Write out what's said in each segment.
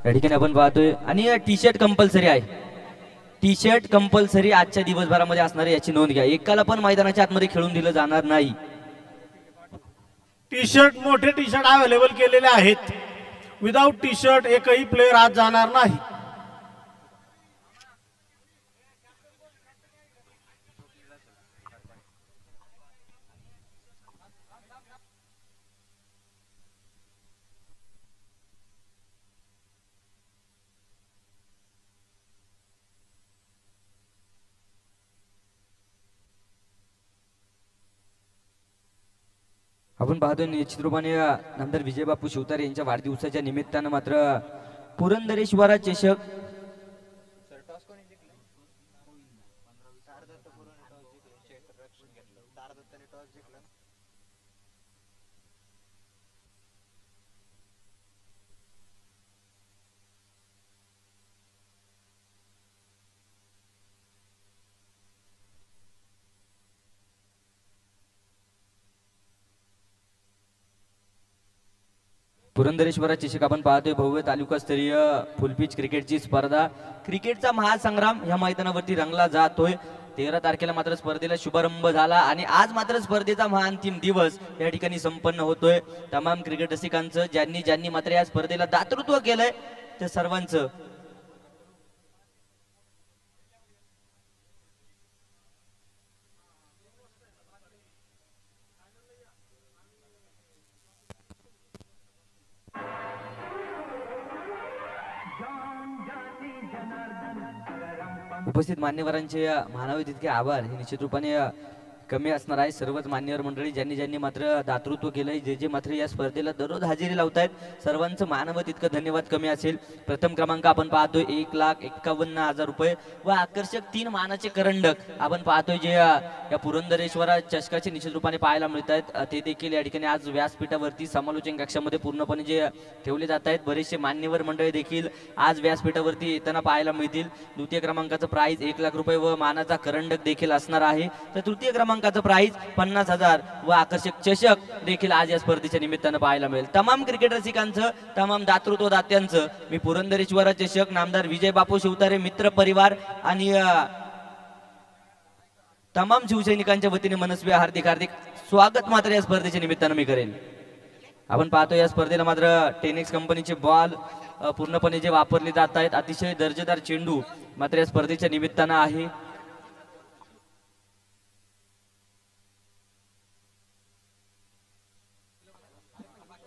या ठिकाणी आपण पाहतोय आणि टी शर्ट कंपल्सरी आहे, टी शर्ट कंपल्सरी आजच्या दिवसभरामध्ये असणार आहे, याची नोंद घ्या. एकाला पण मैदानाच्या आतमध्ये खेळून दिलं जाणार नाही. टी शर्ट मोठे टी शर्ट अवेलेबल केलेले आहेत. विदाउट टी शर्ट एकही प्लेयर आज जाणार नाही. आपण पाहतोय निश्चित रूपाने नंतर विजय बापू शिवतारे यांच्या वाढदिवसाच्या निमित्तानं मात्र पुरंदरेश्वरा चषक पुरंदरेश्वरा चषक आपण पाहतोय भव्य तालुकास्तरीय फुलपिच क्रिकेटची स्पर्धा, क्रिकेटचा महासंग्राम या मैदानावरती रंगला जातोय. 13 तारखेला मात्र स्पर्धेला शुभारंभ झाला आणि आज मात्र स्पर्धेचा महाअंतिम दिवस या ठिकाणी संपन्न होतोय. तमाम क्रिकेट रसिकांचं ज्यांनी ज्यांनी मात्र या स्पर्धेला दातृत्व केलंय त्या सर्वांचं उपस्थित मान्यवरांचे मानावे तितके आभार हे निश्चित रूपाने कमी असणार आहे. सर्वच मान्यवर मंडळी ज्यांनी ज्यांनी मात्र दातृत्व केलंय, जे जे मात्र या स्पर्धेला दररोज हजेरी लावतायत, सर्वांचं मानव तितकं धन्यवाद कमी असेल. प्रथम क्रमांक आपण पाहतोय 1,51,000 रुपये व आकर्षक 3 मानाचे करंडक आपण पाहतोय जे या पुरंदरेश्वरा चषकाचे निश्चित रूपाने पाहायला मिळत आहेत. ते देखील या ठिकाणी आज व्यासपीठावरती समालोचन कक्षामध्ये पूर्णपणे जे ठेवले जात आहेत. बरेचसे मान्यवर मंडळी देखील आज व्यासपीठावरती येताना पाहायला मिळतील. द्वितीय क्रमांकाचं प्राइज 1,00,000 रुपये व मानाचा करंडक देखील असणार आहे. तर तृतीय क्रमांकाचं प्राइज 50,000 व आकर्षक चषक देखील आज या स्पर्धेच्या निमित्तानं पाहायला मिळेल. तमाम क्रिकेट रसिकांचं, तमाम दातृत्व दात्यांचं मी पुरंदरेश्वरा चषक नामदार विजय बापू शिवतारे मित्र परिवार आणि तमाम शिवसैनिकांच्या वतीने मनस्वी हार्दिक हार्दिक स्वागत मात्र या स्पर्धेच्या निमित्तानं मी करेन. आपण पाहतो या स्पर्धेला मात्र टेनिक्स कंपनीचे बॉल पूर्णपणे जे वापरले जात आहेत, अतिशय दर्जेदार चेंडू मात्र या स्पर्धेच्या निमित्तानं आहे.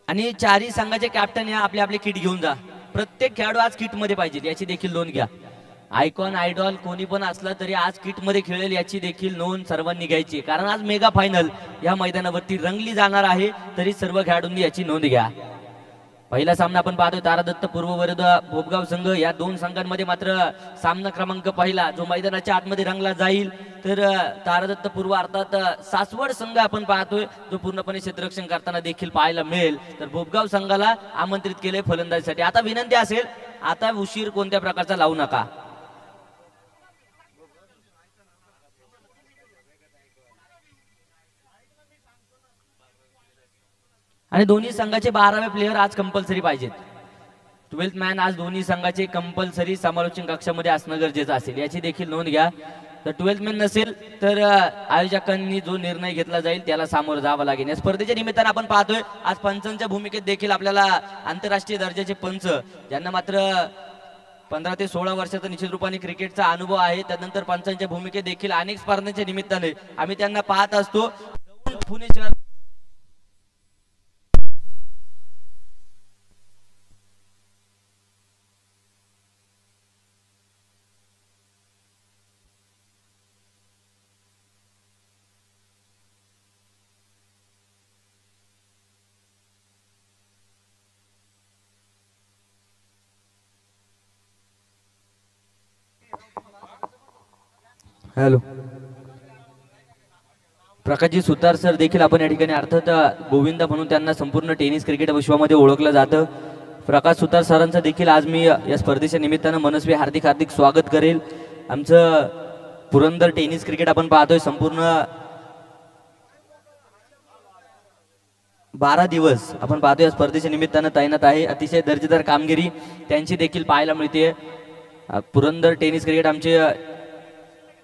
आणि चारही संघाचे कॅप्टन या आपले आपले किट घेऊन जा. प्रत्येक खेळाडू आज किट मध्ये पाहिजे याची देखील नोंद घ्या. आयकॉन आयडॉल कोणी पण असला तरी आज किट मध्ये खेळेल याची देखील नोंद सर्वांनी घ्यायची, कारण आज मेगा फायनल या मैदानावरती रंगली जाणार आहे. तरी सर्व खेळाडूंनी याची नोंद घ्या. पहिला सामना आपण पाहतोय तारादत्त पूर्व विरुद्ध भोपगाव संघ. या दोन संघांमध्ये मात्र सामना क्रमांक पहिला जो मैदानाच्या आतमध्ये रंगला जाईल तर तारादत्त पूर्व अर्थात सासवड संघ आपण पाहतोय जो पूर्णपणे क्षेत्ररक्षण करताना देखील पाहायला मिळेल. तर भोपगाव संघाला आमंत्रित केले फलंदाजीसाठी. आता विनंती असेल, आता उशीर कोणत्या प्रकारचा लावू नका. आणि दोन्ही संघाचे 12वे प्लेयर आज कंपल्सरी पाहिजेत. 12th मॅन आज दोन्ही संघाचे कंपल्सरी समालोचन कक्षामध्ये असणं गरजेचं असेल याची देखील नोंद घ्या. तर 12th मॅन नसेल तर आयोजकांनी जो निर्णय घेतला जाईल त्याला सामोरं जावं लागेल. या स्पर्धेच्या निमित्तानं आपण पाहतोय आज पंचांच्या भूमिकेत देखील आपल्याला आंतरराष्ट्रीय दर्जाचे पंच, ज्यांना मात्र 15 ते 16 वर्षाचा निश्चित रूपाने क्रिकेटचा अनुभव आहे, त्यानंतर पंचांच्या भूमिकेत देखील अनेक स्पर्धांच्या निमित्ताने आम्ही त्यांना पाहत असतो. पुणे शहर हॅलो प्रकाशजी सुतार सर देखील आपण या ठिकाणी अर्थात गोविंदा म्हणून त्यांना संपूर्ण टेनिस क्रिकेट विश्वामध्ये ओळखलं जातं. प्रकाश सुतार सरांचं देखील आज मी या स्पर्धेच्या निमित्तानं मनस्वी हार्दिक हार्दिक स्वागत करेल. आमचं पुरंदर टेनिस क्रिकेट आपण पाहतोय संपूर्ण 12 दिवस आपण पाहतो या स्पर्धेच्या निमित्तानं तैनात आहे. अतिशय दर्जेदार कामगिरी त्यांची देखील पाहायला मिळते. पुरंदर टेनिस क्रिकेट आमचे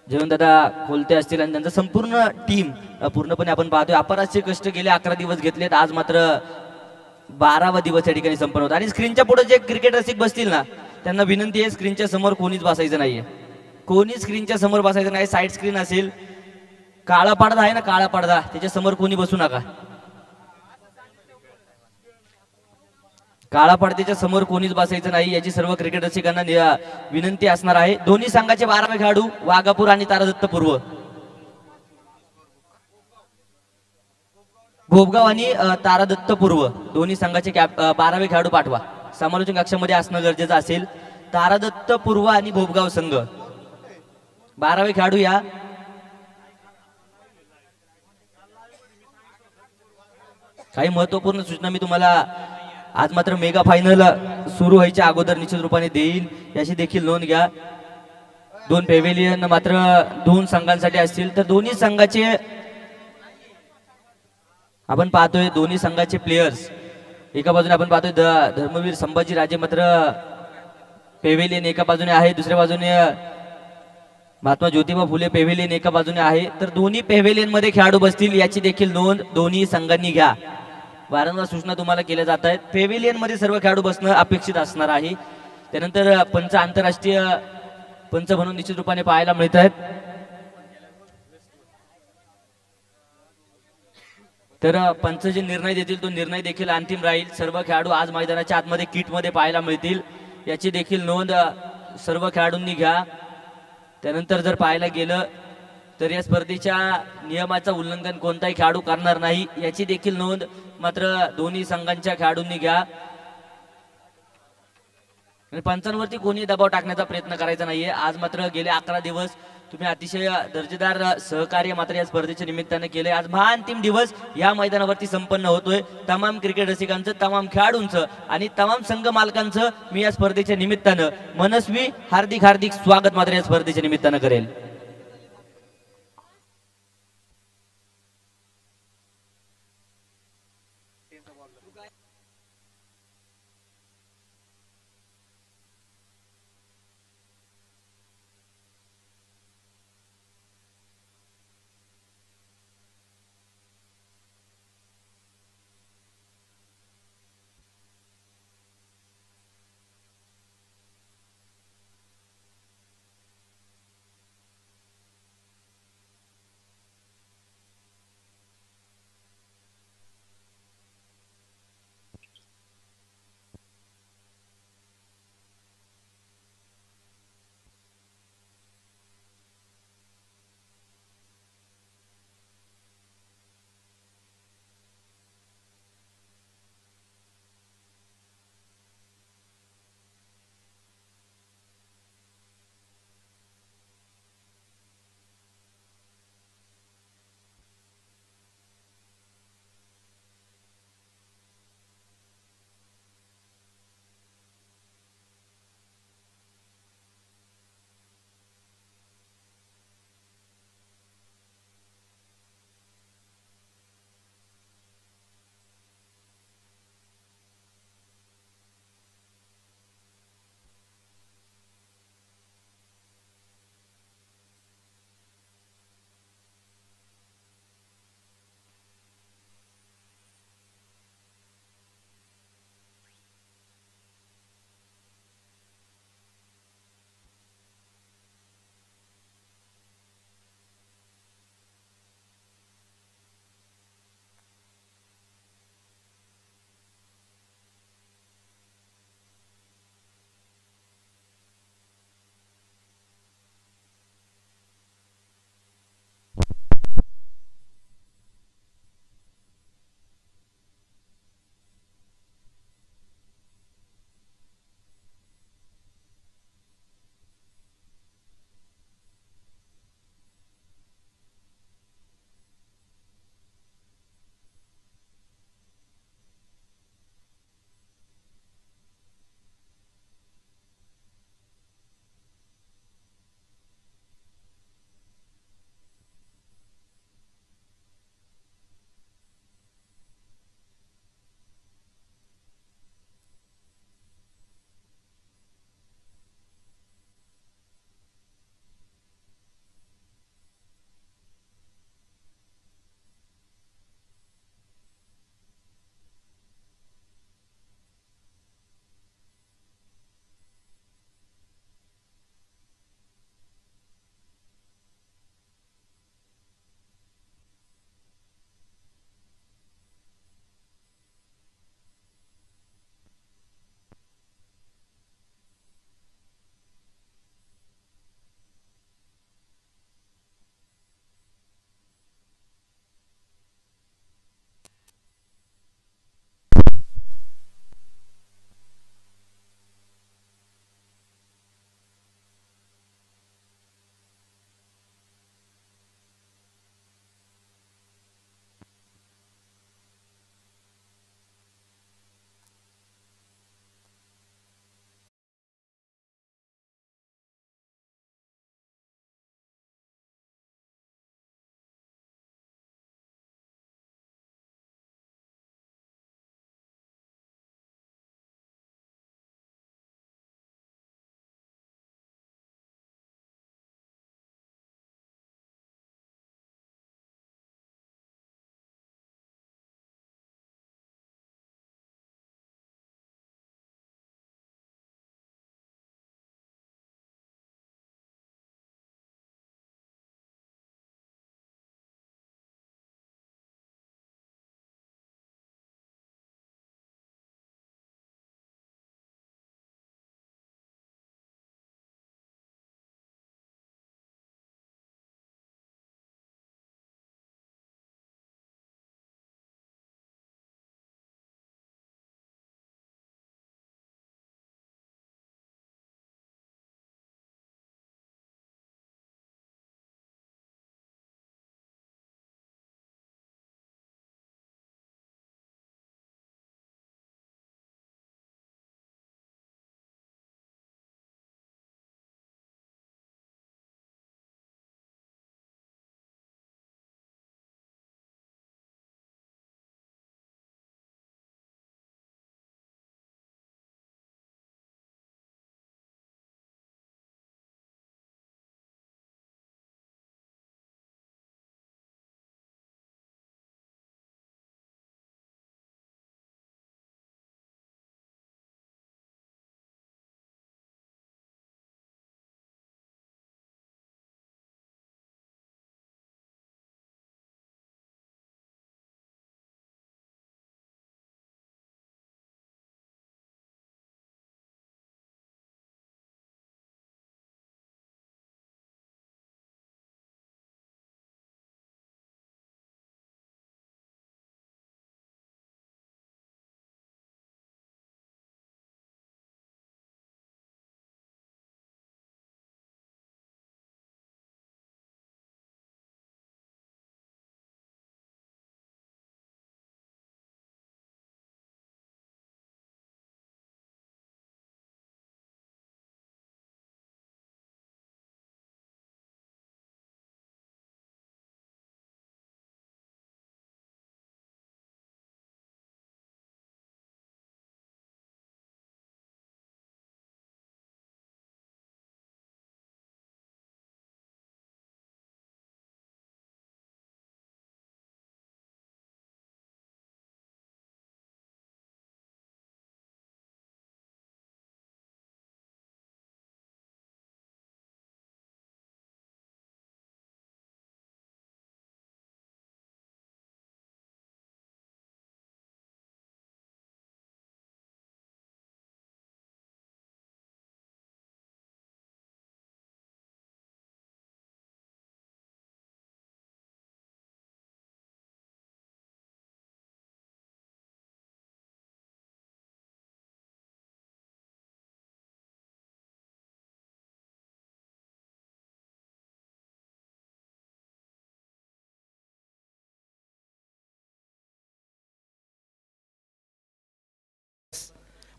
जयवंतदादा खोलते असतील आणि त्यांचं संपूर्ण टीम पूर्णपणे आपण पाहतोय अपराचे कष्ट गेले 11 दिवस घेतलेत. आज मात्र 12वा दिवस या ठिकाणी संपन्न होता. आणि स्क्रीनच्या पुढे जे क्रिकेट रसिक बसतील ना त्यांना विनंती आहे स्क्रीनच्या समोर कोणीच बसायचं नाहीये. कोणी स्क्रीनच्या समोर बसायचं नाही. साईड स्क्रीन असेल, काळा पडदा आहे ना, काळा पडदा त्याच्या समोर कोणी बसू नका. काळा पडद्याच्या समोर कोणीच बसायचं नाही याची सर्व क्रिकेट रसिकांना विनंती असणार आहे. दोन्ही संघाचे 12वे खेळाडू वाघापूर आणि तारादत्त पूर्व, भोपगाव आणि तारादत्त पूर्व दोन्ही संघाचे 12वे खेळाडू पाठवा. समालोचन कक्षामध्ये असणं गरजेचं असेल. तारादत्त पूर्व आणि भोपगाव संघ 12वे खेळाडू या. काही महत्वपूर्ण सूचना मी तुम्हाला आज मात्र मेगा फायनल सुरू व्हायच्या अगोदर निश्चित रूपाने देईल याची देखील नोंद घ्या. 2 पेव्हिलियन मात्र 2 संघांसाठी असतील. तर दोन्ही संघाचे आपण पाहतोय दोन्ही संघाचे प्लेयर्स एका बाजूने आपण पाहतोय धर्मवीर संभाजी राजे मात्र पेव्हिलियन एका बाजूने आहे, दुसऱ्या बाजूने महात्मा ज्योतिबा फुले पेव्हिलियन एका बाजूने आहे. तर दोन्ही पेव्हिलियन मध्ये खेळाडू बसतील याची देखील नोंद दोन्ही संघांनी घ्या. वारंवार सूचना तुम्हाला केल्या जात आहेत. पेव्हिलियन मध्ये सर्व खेळाडू बसणं अपेक्षित असणार आहे. त्यानंतर पंच आंतरराष्ट्रीय पंच म्हणून निश्चित रूपाने पाहायला मिळत आहेत. तर पंच जे निर्णय देतील तो निर्णय देखील अंतिम राहील. सर्व खेळाडू आज मैदानाच्या आतमध्ये किट मध्ये पाहायला मिळतील याची देखील नोंद सर्व खेळाडूंनी घ्या. त्यानंतर जर पाहायला गेलं तर या स्पर्धेच्या नियमाचं उल्लंघन कोणताही खेळाडू करणार नाही याची देखील नोंद मात्र दोन्ही संघांच्या खेळाडूंनी घ्या. पंचांवरती कोणी दबाव टाकण्याचा प्रयत्न करायचा नाहीये. आज मात्र गेले 11 दिवस तुम्ही अतिशय दर्जेदार सहकार्य मात्र या स्पर्धेच्या निमित्तानं केलंय. आज महाअंतिम दिवस या मैदानावरती संपन्न होतोय. तमाम क्रिकेट रसिकांचं, तमाम खेळाडूंचं आणि तमाम संघ मालकांचं मी या स्पर्धेच्या निमित्तानं मनस्वी हार्दिक हार्दिक स्वागत मात्र या स्पर्धेच्या निमित्तानं करेल.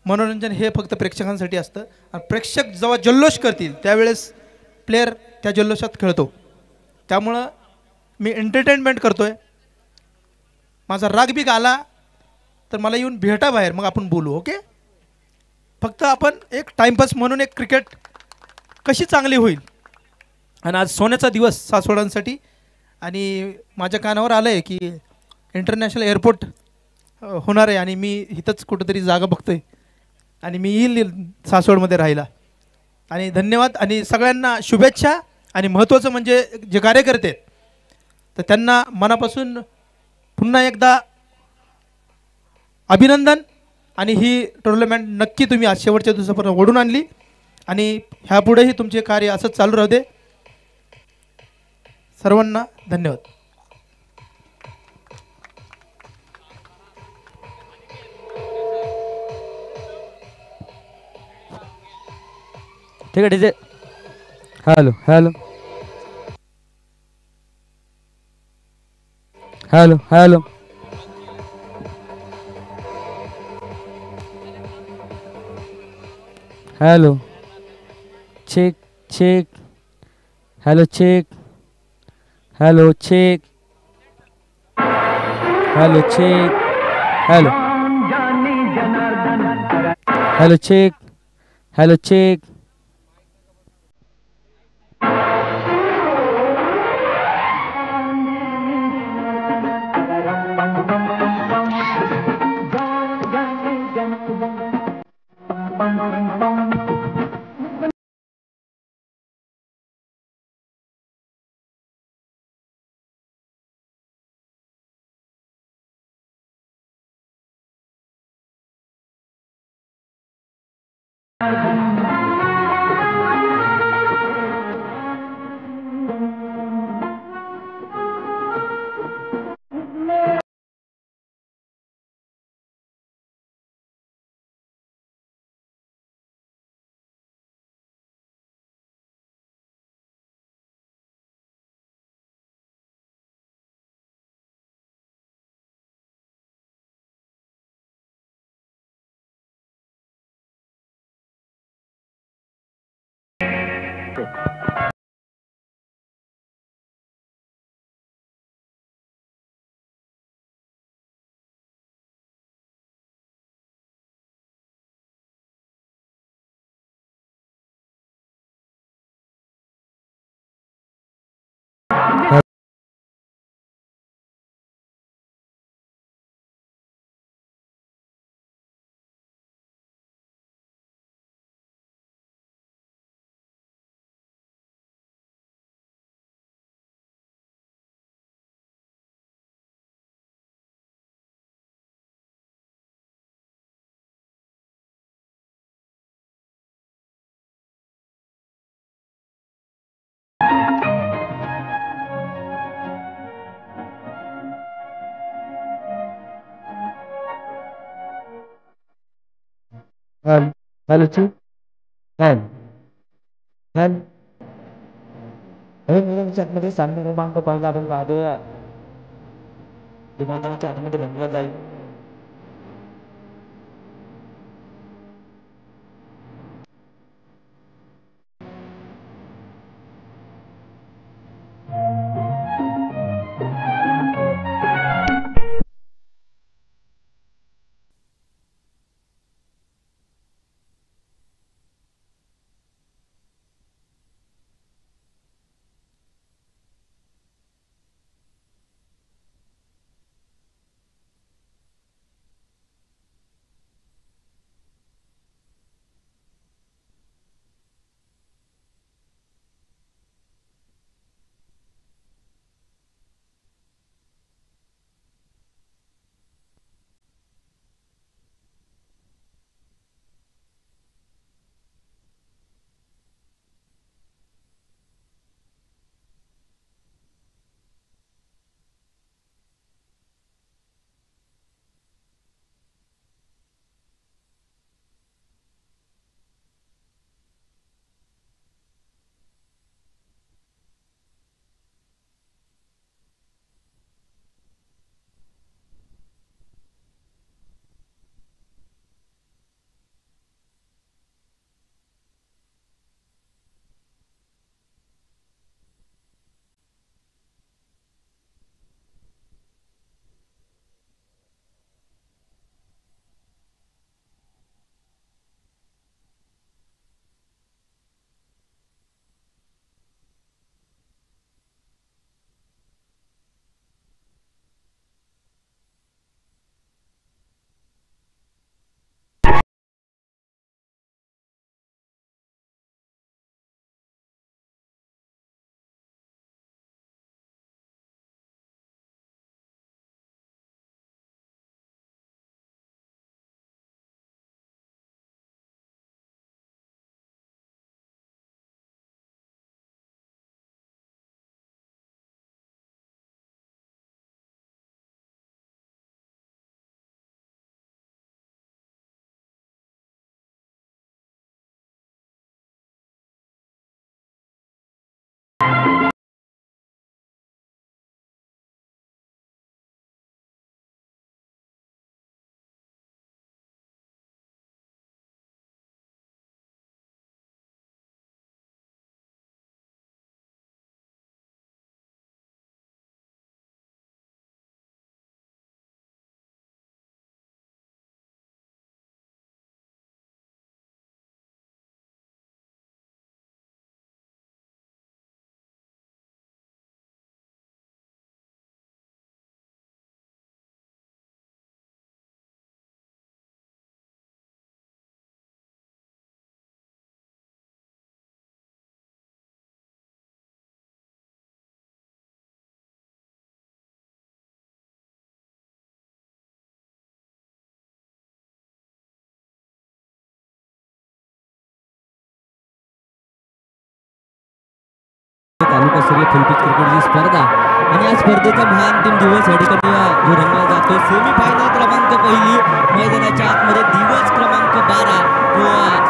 मनोरंजन हे फक्त प्रेक्षकांसाठी असतं आणि प्रेक्षक जेव्हा जल्लोष करतील त्यावेळेस प्लेयर त्या जल्लोषात खेळतो. त्यामुळं मी एंटरटेनमेंट करतो आहे. माझा राग बिग आला तर मला येऊन भेटा बाहेर, मग आपण बोलू. ओके. फक्त आपण एक टाईमपास म्हणून एक क्रिकेट कशी चांगली होईल. आणि आज सोन्याचा दिवस सासवडांसाठी. आणि माझ्या कानावर आलं आहे की इंटरनॅशनल एअरपोर्ट होणार आहे आणि मी इथंच कुठंतरी जागा बघतो आहे आणि मी येईल सासवडमध्ये राहायला. आणि धन्यवाद आणि सगळ्यांना शुभेच्छा. आणि महत्त्वाचं म्हणजे जे कार्यकर्ते आहेत तर त्यांना मनापासून पुन्हा एकदा अभिनंदन. आणि ही टुर्नामेंट नक्की तुम्ही आज शेवटच्या दिवसापर्यंत ओढून आणली आणि ह्यापुढेही तुमचे कार्य असंच चालू राहू दे. सर्वांना धन्यवाद. ठीक आहे DJ. Hello hello hello hello hello check check. Hello check. Hello check. Hello check. Hello hello check. Hello check. Hello check. Hello hello चॅटमध्ये सामने क्रमांक पहिला आपण पाहतोय. तुम्हाला चॅटमध्ये धन्यवाद जाईल. राज्यस्तरीय फुलपिच क्रिकेटची स्पर्धा आणि या स्पर्धेचा महाअंतिम दिवस या ठिकाणी जो रंगला जातो सेमीफायनल क्रमांक पहिली मैदानाच्या आतमध्ये दिवस क्रमांक 12 तो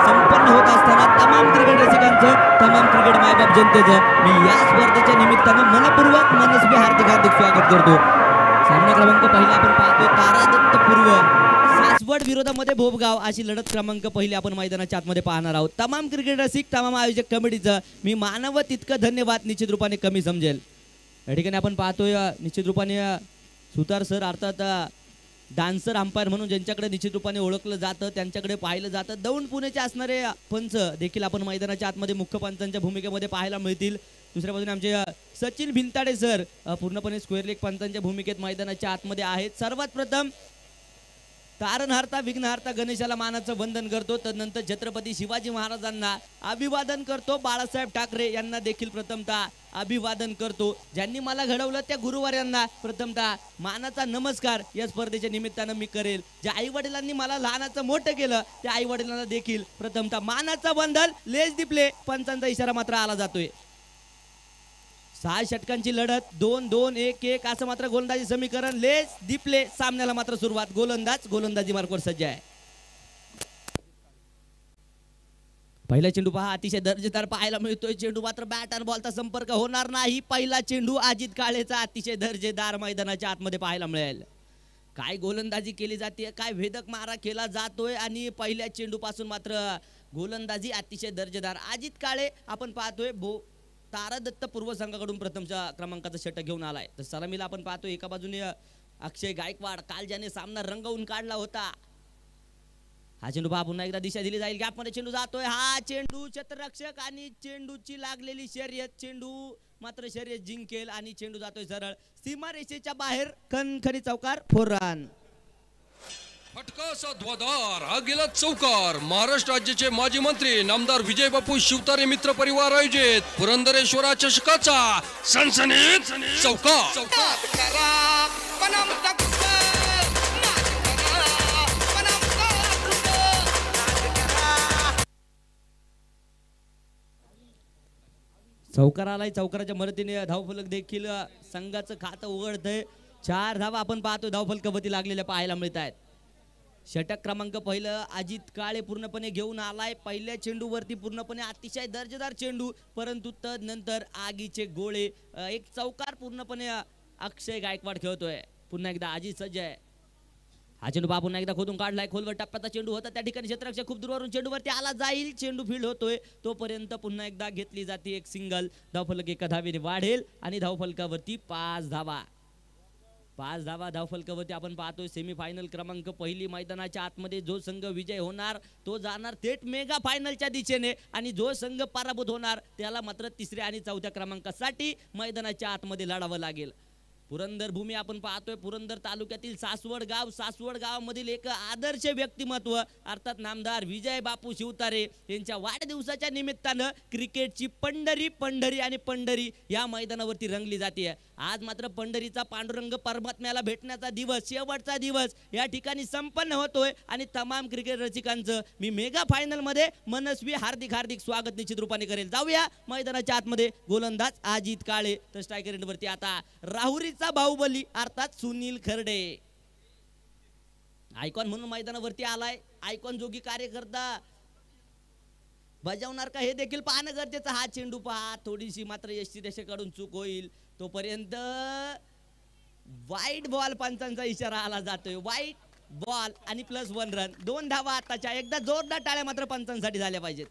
संपन्न होत असताना तमाम क्रिकेट रसिकांचं तमाम क्रिकेट मायबाप जनतेचं मी या स्पर्धेच्या निमित्तानं मनपूर्वक मनस्वी हार्दिक स्वागत करतो. सामना क्रमांक पहिला आपण पाहतो तारादत्त पूर्व सासवड विरोधामध्ये भोपगाव अशी लढत क्रमांक पहिली आपण मैदानाच्या आतमध्ये पाहणार आहोत. तमाम क्रिकेट रसिक तमाम आयोजक कमिटीचं मी मानव तितकं धन्यवाद निश्चित रूपाने कमी समजेल. या ठिकाणी आपण पाहतोय निश्चित रूपाने सुतार सर अर्थात डान्सर अंपायर म्हणून ज्यांच्याकडे निश्चित रूपाने ओळखलं जातं त्यांच्याकडे पाहिलं जातं. दौंड पुणेचे असणारे पंच देखील आपण मैदानाच्या आतमध्ये मुख्य पंचांच्या भूमिकेमध्ये पाहायला मिळतील. दुसऱ्या बाजूने आमचे सचिन भिंताडे सर पूर्णपणे स्क्वेअर लेग पंचांच्या भूमिकेत मैदानाच्या आतमध्ये आहेत. सर्वात प्रथम तारणहारता विघ्नहारता गणेशाला मानाचं वंदन करतो. तदनंतर छत्रपती शिवाजी महाराजांना अभिवादन करतो. बाळासाहेब ठाकरे यांना देखील प्रथमतः अभिवादन करतो. ज्यांनी मला घडवलं त्या गुरुवार्यांना प्रथमतः मानाचा नमस्कार या स्पर्धेच्या निमित्तानं मी करेल. ज्या आई वडिलांनी मला लहानाचं मोठं केलं त्या आई वडिलांना देखील प्रथमतः मानाचा वंदन. लेस दी प्ले पंचांचा इशारा मात्र आला जातोय. 6 षटकांची लढत 2-2-1-1 असं मात्र गोलंदाजी समीकरण. लेस दी प्ले सामन्याला मात्र सुरुवात. गोलंदाजी मार्कवर सज्ज आहे. पहिला चेंडू पहा अतिशय दर्जेदार पाहायला मिळतोय. चेंडू मात्र बॅट आणि बॉलचा संपर्क होणार नाही. पहिला चेंडू अजित काळेचा अतिशय दर्जेदार मैदानाच्या आतमध्ये पाहायला मिळेल. काय गोलंदाजी केली जाते काय भेदक मारा केला जातोय आणि पहिल्या चेंडू पासून मात्र गोलंदाजी अतिशय दर्जेदार. अजित काळे आपण पाहतोय तारादत्त पूर्व संघाकडून प्रथमच्या क्रमांकाचा षटक घेऊन आलाय. तर सलामीला आपण पाहतो एका बाजूने अक्षय गायकवाड काल ज्याने सामना रंगवून काढला होता. हा चेंडू पहा पुन्हा एकदा दिशा दिली जाईल. गॅपमध्ये चेंडू जातोय. हा चेंडू क्षेत्ररक्षक आणि चेंडूची लागलेली शर्यत. चेंडू मात्र शर्यत जिंकेल आणि चेंडू जातोय सरळ सीमारेषेच्या बाहेर. खणखणी चौकार 4 रन. फटकाचा ध्वजार हा गेला चौकार. महाराष्ट्र राज्याचे माजी मंत्री नामदार विजय बापू शिवतारे मित्र परिवार आयोजित पुरंदरेश्वरा चषकाचा सनसनीत चौकार. चौकार आलाय. चौकाराच्या मदतीने धावफलक देखील संघाचं खातं उघडतंय. 4 धावा आपण पाहतो धावफलकावरती लागलेल्या पाहायला मिळत आहेत. षटक क्रमांक पहिलं अजित काळे पूर्णपणे घेऊन आलाय. पहिल्या चेंडूवरती पूर्णपणे अतिशय दर्जेदार चेंडू परंतु तदनंतर आगीचे गोळे. एक चौकार पूर्णपणे अक्षय गायकवाड खेळतोय. पुन्हा एकदा अजित सज्ज आहे. हा चेंडू पहा पुन्हा एकदा खोदून काढलाय. खोलवर टप्प्याचा चेंडू होता त्या ठिकाणी क्षेत्ररक्षक खूप दूरवरून चेंडूवरती आला जाईल. चेंडू फील्ड होतोय तोपर्यंत पुन्हा एकदा घेतली जाते एक सिंगल. धावफलक एका धावेने वाढेल आणि धावफलकावरती 5 धावा. 5 धावा धावफलकावरती आपण पाहतोय. सेमीफायनल क्रमांक पहिली मैदानाच्या आतमध्ये जो संघ विजय होणार तो जाणार थेट मेगा फायनलच्या दिशेने आणि जो संघ पराभूत होणार त्याला मात्र 3ऱ्या आणि 4थ्या क्रमांकासाठी मैदानाच्या आतमध्ये लढावं लागेल. पुरंदर भूमी आपण पाहतोय. पुरंदर तालुक्यातील सासवड गावामधील एक आदर्श व्यक्तिमत्व अर्थात नामदार विजय बापू शिवतारे यांच्या वाढदिवसाच्या निमित्तानं क्रिकेटची पंढरी या मैदानावरती रंगली जाते. आज मात्र पंढरीचा पांडुरंग परमात्म्याला भेटण्याचा दिवस शेवटचा दिवस या ठिकाणी संपन्न होतोय आणि तमाम क्रिकेट रसिकांचं मी मेगा फायनल मध्ये मनस्वी हार्दिक स्वागत निश्चित रूपाने करेल. जाऊया मैदानाच्या आतमध्ये. गोलंदाज अजित काळे तर स्ट्रायकर एंडवरती आता राहुरीचा बाहुबली अर्थात सुनील खर्डे आयकॉन म्हणून मैदानावरती आलाय. आयकॉन जोगी कार्यकर्ता बजावणार का हे देखील पाहणं गरजेचं. हा चेंडू पहा थोडीशी मात्र यष्टीरेषेकडून चूक होईल तोपर्यंत वाईट बॉल पंचांचा इशारा आला जातोय. वाईट बॉल आणि +1 रन. 2 धावा आताच्या. एकदा जोरदार टाळ्या मात्र पंचांसाठी झाल्या पाहिजेत.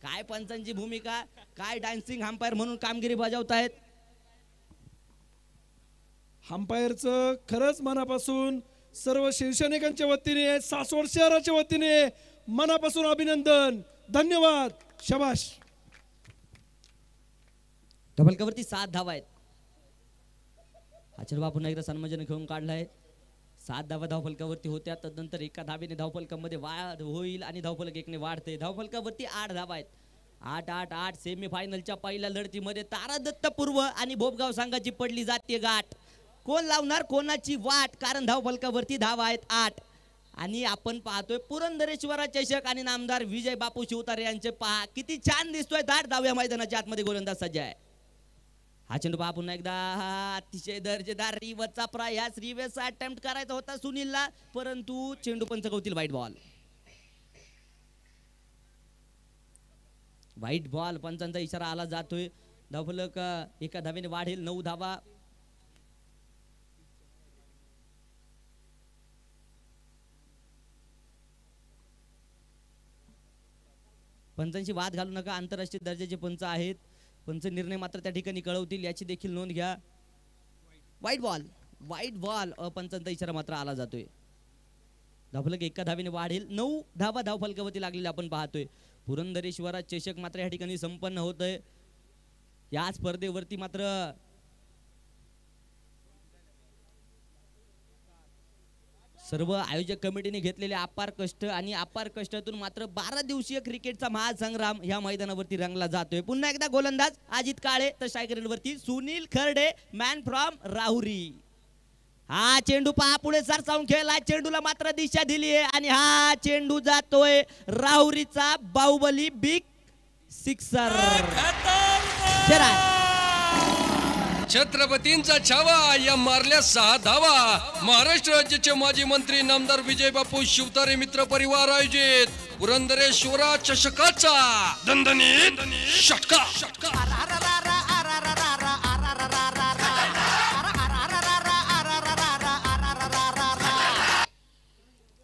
काय पंचांची भूमिका काय डान्सिंग अंपायर म्हणून कामगिरी बजावतायत. अंपायरचं खरंच मनापासून सर्व शिवसैनिकांच्या वतीने सासवड शहराच्या वतीने मनापासून अभिनंदन. धन्यवाद. शाबाश. धबलकावरती 7 धावा आहेत. आचरवा पुन्हा एकदा सन्मानजनक खेळून काढलाय. 7 धावा धावफलकावरती होत्या. तदनंतर एका धावेने धावफलकामध्ये वाढ होईल आणि धावफलक 1ने वाढते. धावफलकावरती 8 धावा आहेत. 8-8-8 सेमीफायनलच्या पहिल्या लढतीमध्ये तारादत्त पूर्व आणि भोपगाव संघाची पडली जाते गाठ. कोण लावणार कोणाची वाट कारण धावफलकावरती धावा आहेत 8 आणि आपण पाहतोय पुरंदरेश्वरा चषक आणि नामदार विजय बापू शिवतारे यांचे पहा किती छान दिसतोय. दाट धाव्या मैदानाच्या आतमध्ये गोलंदाज सज्ज आहे. हा चेंडू पहा पुन्हा एकदा अतिशय दर्जेदार रिवर्सचा प्रयास रिवर्सचा अटेम्प्ट करायचा होता सुनीलला परंतु चेंडू पंचकवतील वाईट बॉल. वाईट बॉल पंचांचा इशारा आला जातोय. धावफलक एका धावेने वाढेल 9 धावा. पंचांशी वाद घालू नका. आंतरराष्ट्रीय दर्जाचे पंच आहेत. पंच निर्णय मात्र त्या ठिकाणी कळवतील याची देखील नोंद घ्या. वाईट बॉल पंचांचा इशारा मात्र आला जातोय. धावफलक एका धावेने वाढेल 9 धावा धावफलकावरती लागलेले आपण पाहतोय. पुरंदरेश्वरा चषक मात्र या ठिकाणी संपन्न होत आहे. या स्पर्धेवरती मात्र सर्व आयोजक कमिटीने घेतलेले अपार कष्ट आणि अपार कष्टातून मात्र 12 दिवसीय क्रिकेटचा महासंग्राम या मैदानावरती रंगला जातोय. पुन्हा एकदा गोलंदाज अजित काळे तर स्ट्रायकर वरती सुनील खर्डे मॅन फ्रॉम राहुरी. हा चेंडू पहा पुढे सरसावून खेळला. चेंडूला मात्र दिशा दिली आहे आणि हा चेंडू जातोय राहुरीचा बाहुबली बिग सिक्सर. छत्रपतींचा छावा या मारल्या 6 धावा. महाराष्ट्र राज्याचे माजी मंत्री नामदार विजय बापू शिवतारे मित्र परिवार आयोजित पुरंदरेश्वरा चषकाचा दणदणीत षटका.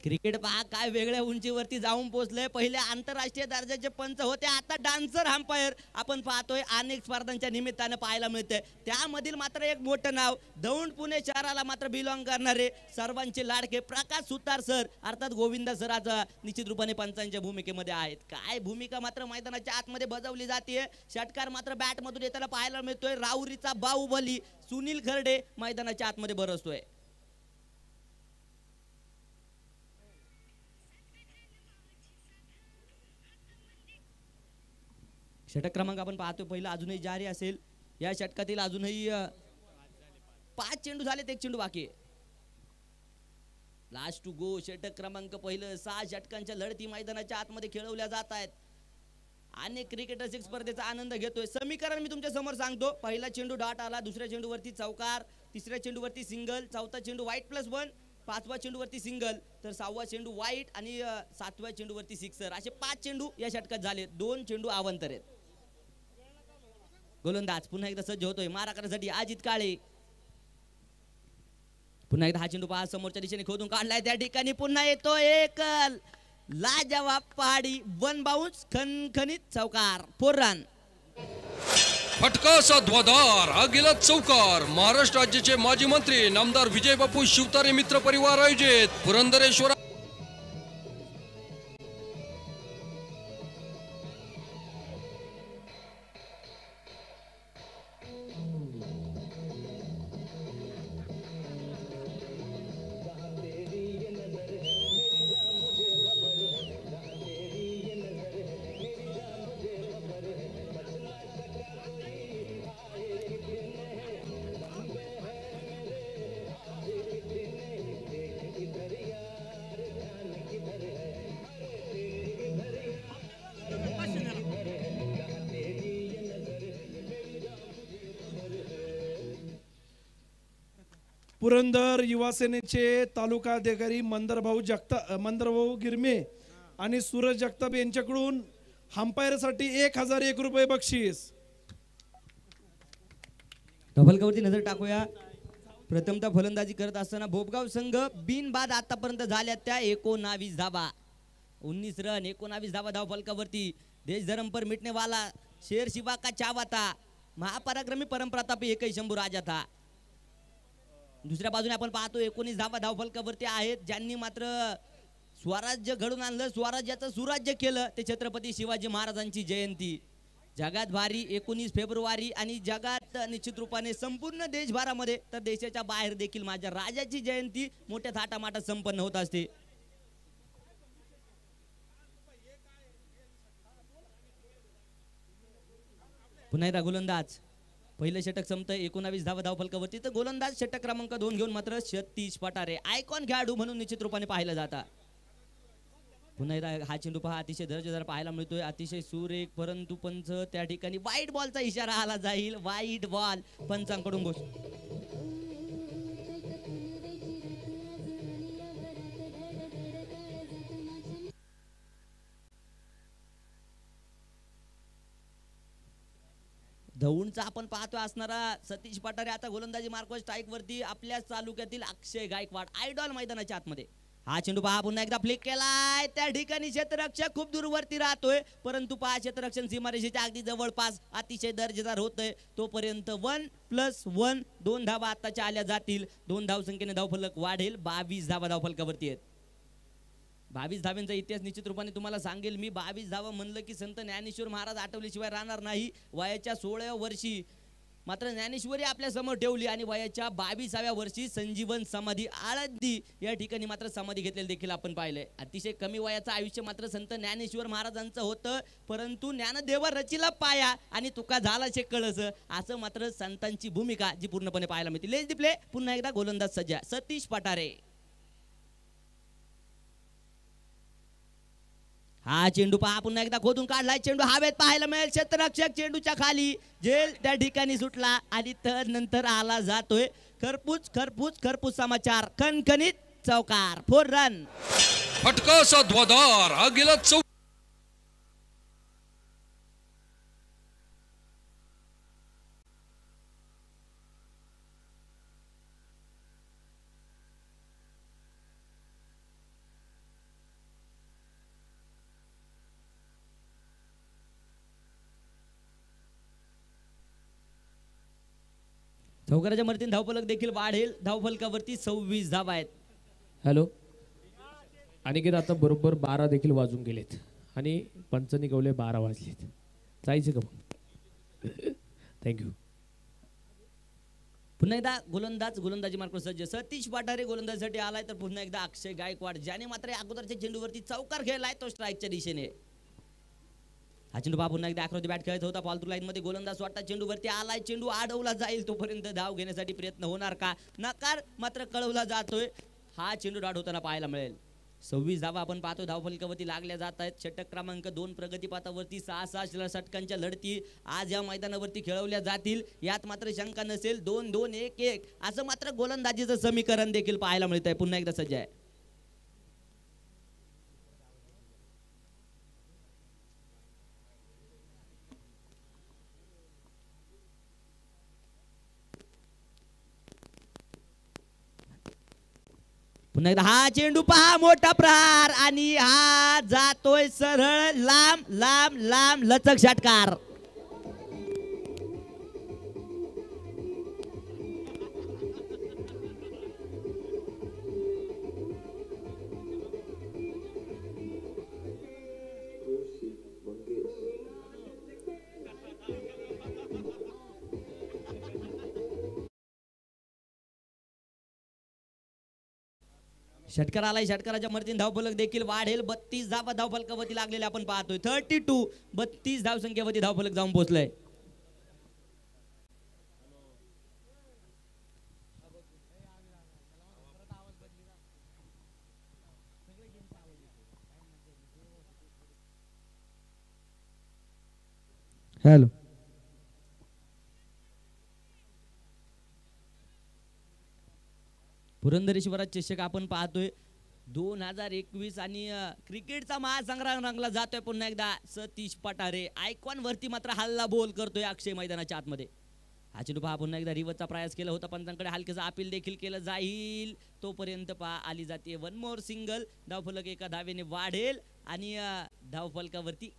क्रिकेट पहा काय वेगळ्या उंचीवरती जाऊन पोहोचले. पहिले आंतरराष्ट्रीय दर्जाचे पंच होते आता डान्सर अंपायर आपण पाहतोय अनेक स्पर्धांच्या निमित्तानं पाहायला मिळते. त्यामधील मात्र एक मोठं नाव दौंड पुणे शहराला मात्र बिलॉंग करणारे सर्वांचे लाडके प्रकाश सुतार सर अर्थात गोविंद सर आज निश्चित रूपाने पंचांच्या भूमिकेमध्ये आहेत. काय भूमिका मात्र मैदानाच्या आतमध्ये बजावली जाते. षटकार मात्र बॅट मधून येताना पाहायला मिळतोय. राहुरीचा बाहुबली सुनील खर्डे मैदानाच्या आतमध्ये बरसतोय. षटक क्रमांक आपण पाहतोय पहिला अजूनही जारी असेल. या षटकातील अजूनही 5 चेंडू झालेत 1 चेंडू बाकी. लास्ट टू गो षटक क्रमांक पहिलं. 6 षटकांच्या लढती मैदानाच्या आतमध्ये खेळवल्या जात आहेत. अनेक क्रिकेटर्स एक स्पर्धेचा आनंद घेतोय. समीकरण मी तुमच्या समोर सांगतो. पहिला चेंडू डॉट आला. दुसऱ्या चेंडूवरती चौकार. तिसऱ्या चेंडूवरती सिंगल. चौथा चेंडू व्हाईट +1. 5वा चेंडूवरती सिंगल तर 6वा चेंडू व्हाईट आणि 7व्या चेंडूवरती सिक्सर. असे 5 चेंडू या षटकात झाले. 2 चेंडू अवांतर आहेत. गोलंदाज पुन्हा एकदा सज्ज होतोय मारा करण्यासाठी अजित काळे. पुन्हा एकदा हा चेंडू पहा समोरच्या दिशेने खोदून काढलाय. त्या ठिकाणी पुन्हा येतो एक लाजवाब पहाडी 1 बाउन्स खणखणीत चौकार 4 रन. फटकासा ध्वजार हा गेला चौकार. महाराष्ट्र राज्याचे माजी मंत्री नामदार विजय बापू शिवतारे मित्र परिवार आयोजित पुरंदरेश्वरा पुरंदर युवा सेनेचे तालुका अधिकारी मंदरभाऊ गिरमे आणि सूरज जगताप यांच्याकडून अंपायरसाठी 1001 रुपये बक्षीस. डबलकावरती नजर टाकूया. प्रथमतः फलंदाजी करत असताना भोपगाव संघ बिनबाद आतापर्यंत झाल्या त्या 19 धावा. 19 रन 19 धावा धावफलकावरती. देश धर्म पर मिटने वाला शेर शिवा का चावा था महापराक्रमी परमप्रतापी एकही शंभू राजा था. दुसऱ्या बाजूने आपण पाहतो 19 धावा धावफलकावरती आहेत. ज्यांनी मात्र स्वराज्य घडून आणलं स्वराज्याचं सुराज्य केलं ते छत्रपती शिवाजी महाराजांची जयंती. जगात भारी 19 फेब्रुवारी आणि जगात निश्चित रूपाने संपूर्ण देशभरामध्ये तर देशाच्या बाहेर देखील माझ्या राजाची जयंती मोठ्या थाटामाटात संपन्न होत असते. पुन्हा एकदा गोलंदाज पहिलं षटक संपतंय 19 धावा धावफलकावरती तर गोलंदाज षटक क्रमांक 2 घेऊन मात्र 36 पटारे आयकॉन खेळाडू म्हणून निश्चित रूपाने पाहिलं जातात. पुन्हा एकदा हा चेंडू पहा अतिशय दर्जेदार पाहायला मिळतोय, अतिशय सुरेख, परंतु पंच त्या ठिकाणी वाईट बॉलचा इशारा आला जाईल, वाईट बॉल पंचांकडून घोषित. धौंडचा आपण पाहतोय असणारा सतीश पठारे आता गोलंदाजी मार्कवर स्ट्राईक वरती, आपल्या तालुक्यातील अक्षय गायकवाड आयडॉल मैदानाच्या आतमध्ये. हा चेंडू पहा पुन्हा एकदा फ्लिक केलाय, त्या ठिकाणी क्षेत्ररक्षक खूप दूरवरती राहतोय, परंतु पहा क्षेत्ररक्षण सीमारेषेच्या अगदी जवळपास अतिशय दर्जेदार होतोय. तोपर्यंत 1+1 2 धावा आताच्या आल्या जातील. 2 धावसंख्येने धावफलक वाढेल. 22 धावा धावफलकावरती आहेत. 22 धाव्यांचा इतिहास निश्चित रूपाने तुम्हाला सांगेल मी. 22 धावा म्हणलं की संत ज्ञानेश्वर महाराज आठवल्याशिवाय राहणार नाही. वयाच्या 16व्या वर्षी मात्र ज्ञानेश्वरी आपल्या समोर ठेवली आणि वयाच्या 22व्या वर्षी संजीवन समाधी आळंदी या ठिकाणी मात्र समाधी घेतलेली देखील आपण पाहिलंय. अतिशय कमी वयाचं आयुष्य मात्र संत ज्ञानेश्वर महाराजांचं होतं, परंतु ज्ञानदेव रचिला पाया आणि तुका झाला शे कळस, असं मात्र संतांची भूमिका जी पूर्णपणे पाहायला मिळते. लेज प्ले पुन्हा एकदा गोलंदाज सज्जा सतीश पठारे. हा चेंडू पहा पुन्हा एकदा खोदून काढलाय, चेंडू हवेत पाहायला मिळेल. क्षेत्ररक्षक चेंडूच्या खाली जेल त्या ठिकाणी सुटला आणि तर नंतर आला जातोय. खरपूस खरपूस खरपूस समाचार, खणखणीत चौकार, 4 रन. फटकासा ध्वधार हा गेला चौकाराच्या मर्तीने धावफलक देखील वाढेल. धावफलकावरती 26 धावा आहेत. हॅलो अनिकेत, आता बरोबर 12 देखील वाजून गेलेत आणि पंचांनी कवले 12 वाजलेत. जायचं का मग? थँक्यू. पुन्हा एकदा गोलंदाजी मार्कवर सज्ज सतीश पठारे गोलंदाजीसाठी आलाय, तर पुन्हा एकदा अक्षय गायकवाड ज्याने मात्र अगोदरच्या चेंडूवरती चौकार खेळलाय तो स्ट्राईकच्या दिशेने. हा चेंडू पहा पुन्हा एकदा आकृती बॅट खेळत होता फालतू लाईन मध्ये, गोलंदाज स्वतः चेंडूवरती आलाय, चेंडू अडवला जाईल. तोपर्यंत धाव घेण्यासाठी प्रयत्न होणार का? नकार मात्र कळवला जातोय. हा चेंडू डाट होताना पाहायला मिळेल. 26 धावा आपण पाहतो धावफलकावरती लागल्या जात आहेत. षटक क्रमांक 2 प्रगतीपथावरती 6 षटकांच्या लढती आज या मैदानावरती खेळवल्या जातील, यात मात्र शंका नसेल. 2-2 1-1 असं मात्र गोलंदाजीचं समीकरण देखील पाहायला मिळत आहे. पुन्हा एकदा सज्ज आहे. पुन्हा एकदा हा चेंडू पहा, मोठा प्रहार आणि हा जातोय सरळ लांब लांब लांब लचक षटकार. षटकार आलाय, षटकाराच्या मर्तीने धावफलक देखील वाढेल. 32 धावा धावफलकावरती लागलेले आपण पाहतोय. 32 32 धावसंख्येवरती धावफलक जाऊन पोहोचलंय. हॅलो पुरंदरेश्वरात चषक आपण पाहतोय 2021 आणि क्रिकेटचा महासंग्राम रंगला जातोय. पुन्हा एकदा सतीश पठारे आयकॉन वरती मात्र हल्ला बोल करतोय अक्षय मैदानाच्या आतमध्ये. हा चेंडू पहा पुन्हा एकदा रिव्हरचा प्रयास केला होता, पंचांकडे हलकेचा अपील देखील केलं जाईल. तोपर्यंत पहा आली जाते 1 मोर सिंगल. धावफलक एका धावेने वाढेल आणि धावफलकावरती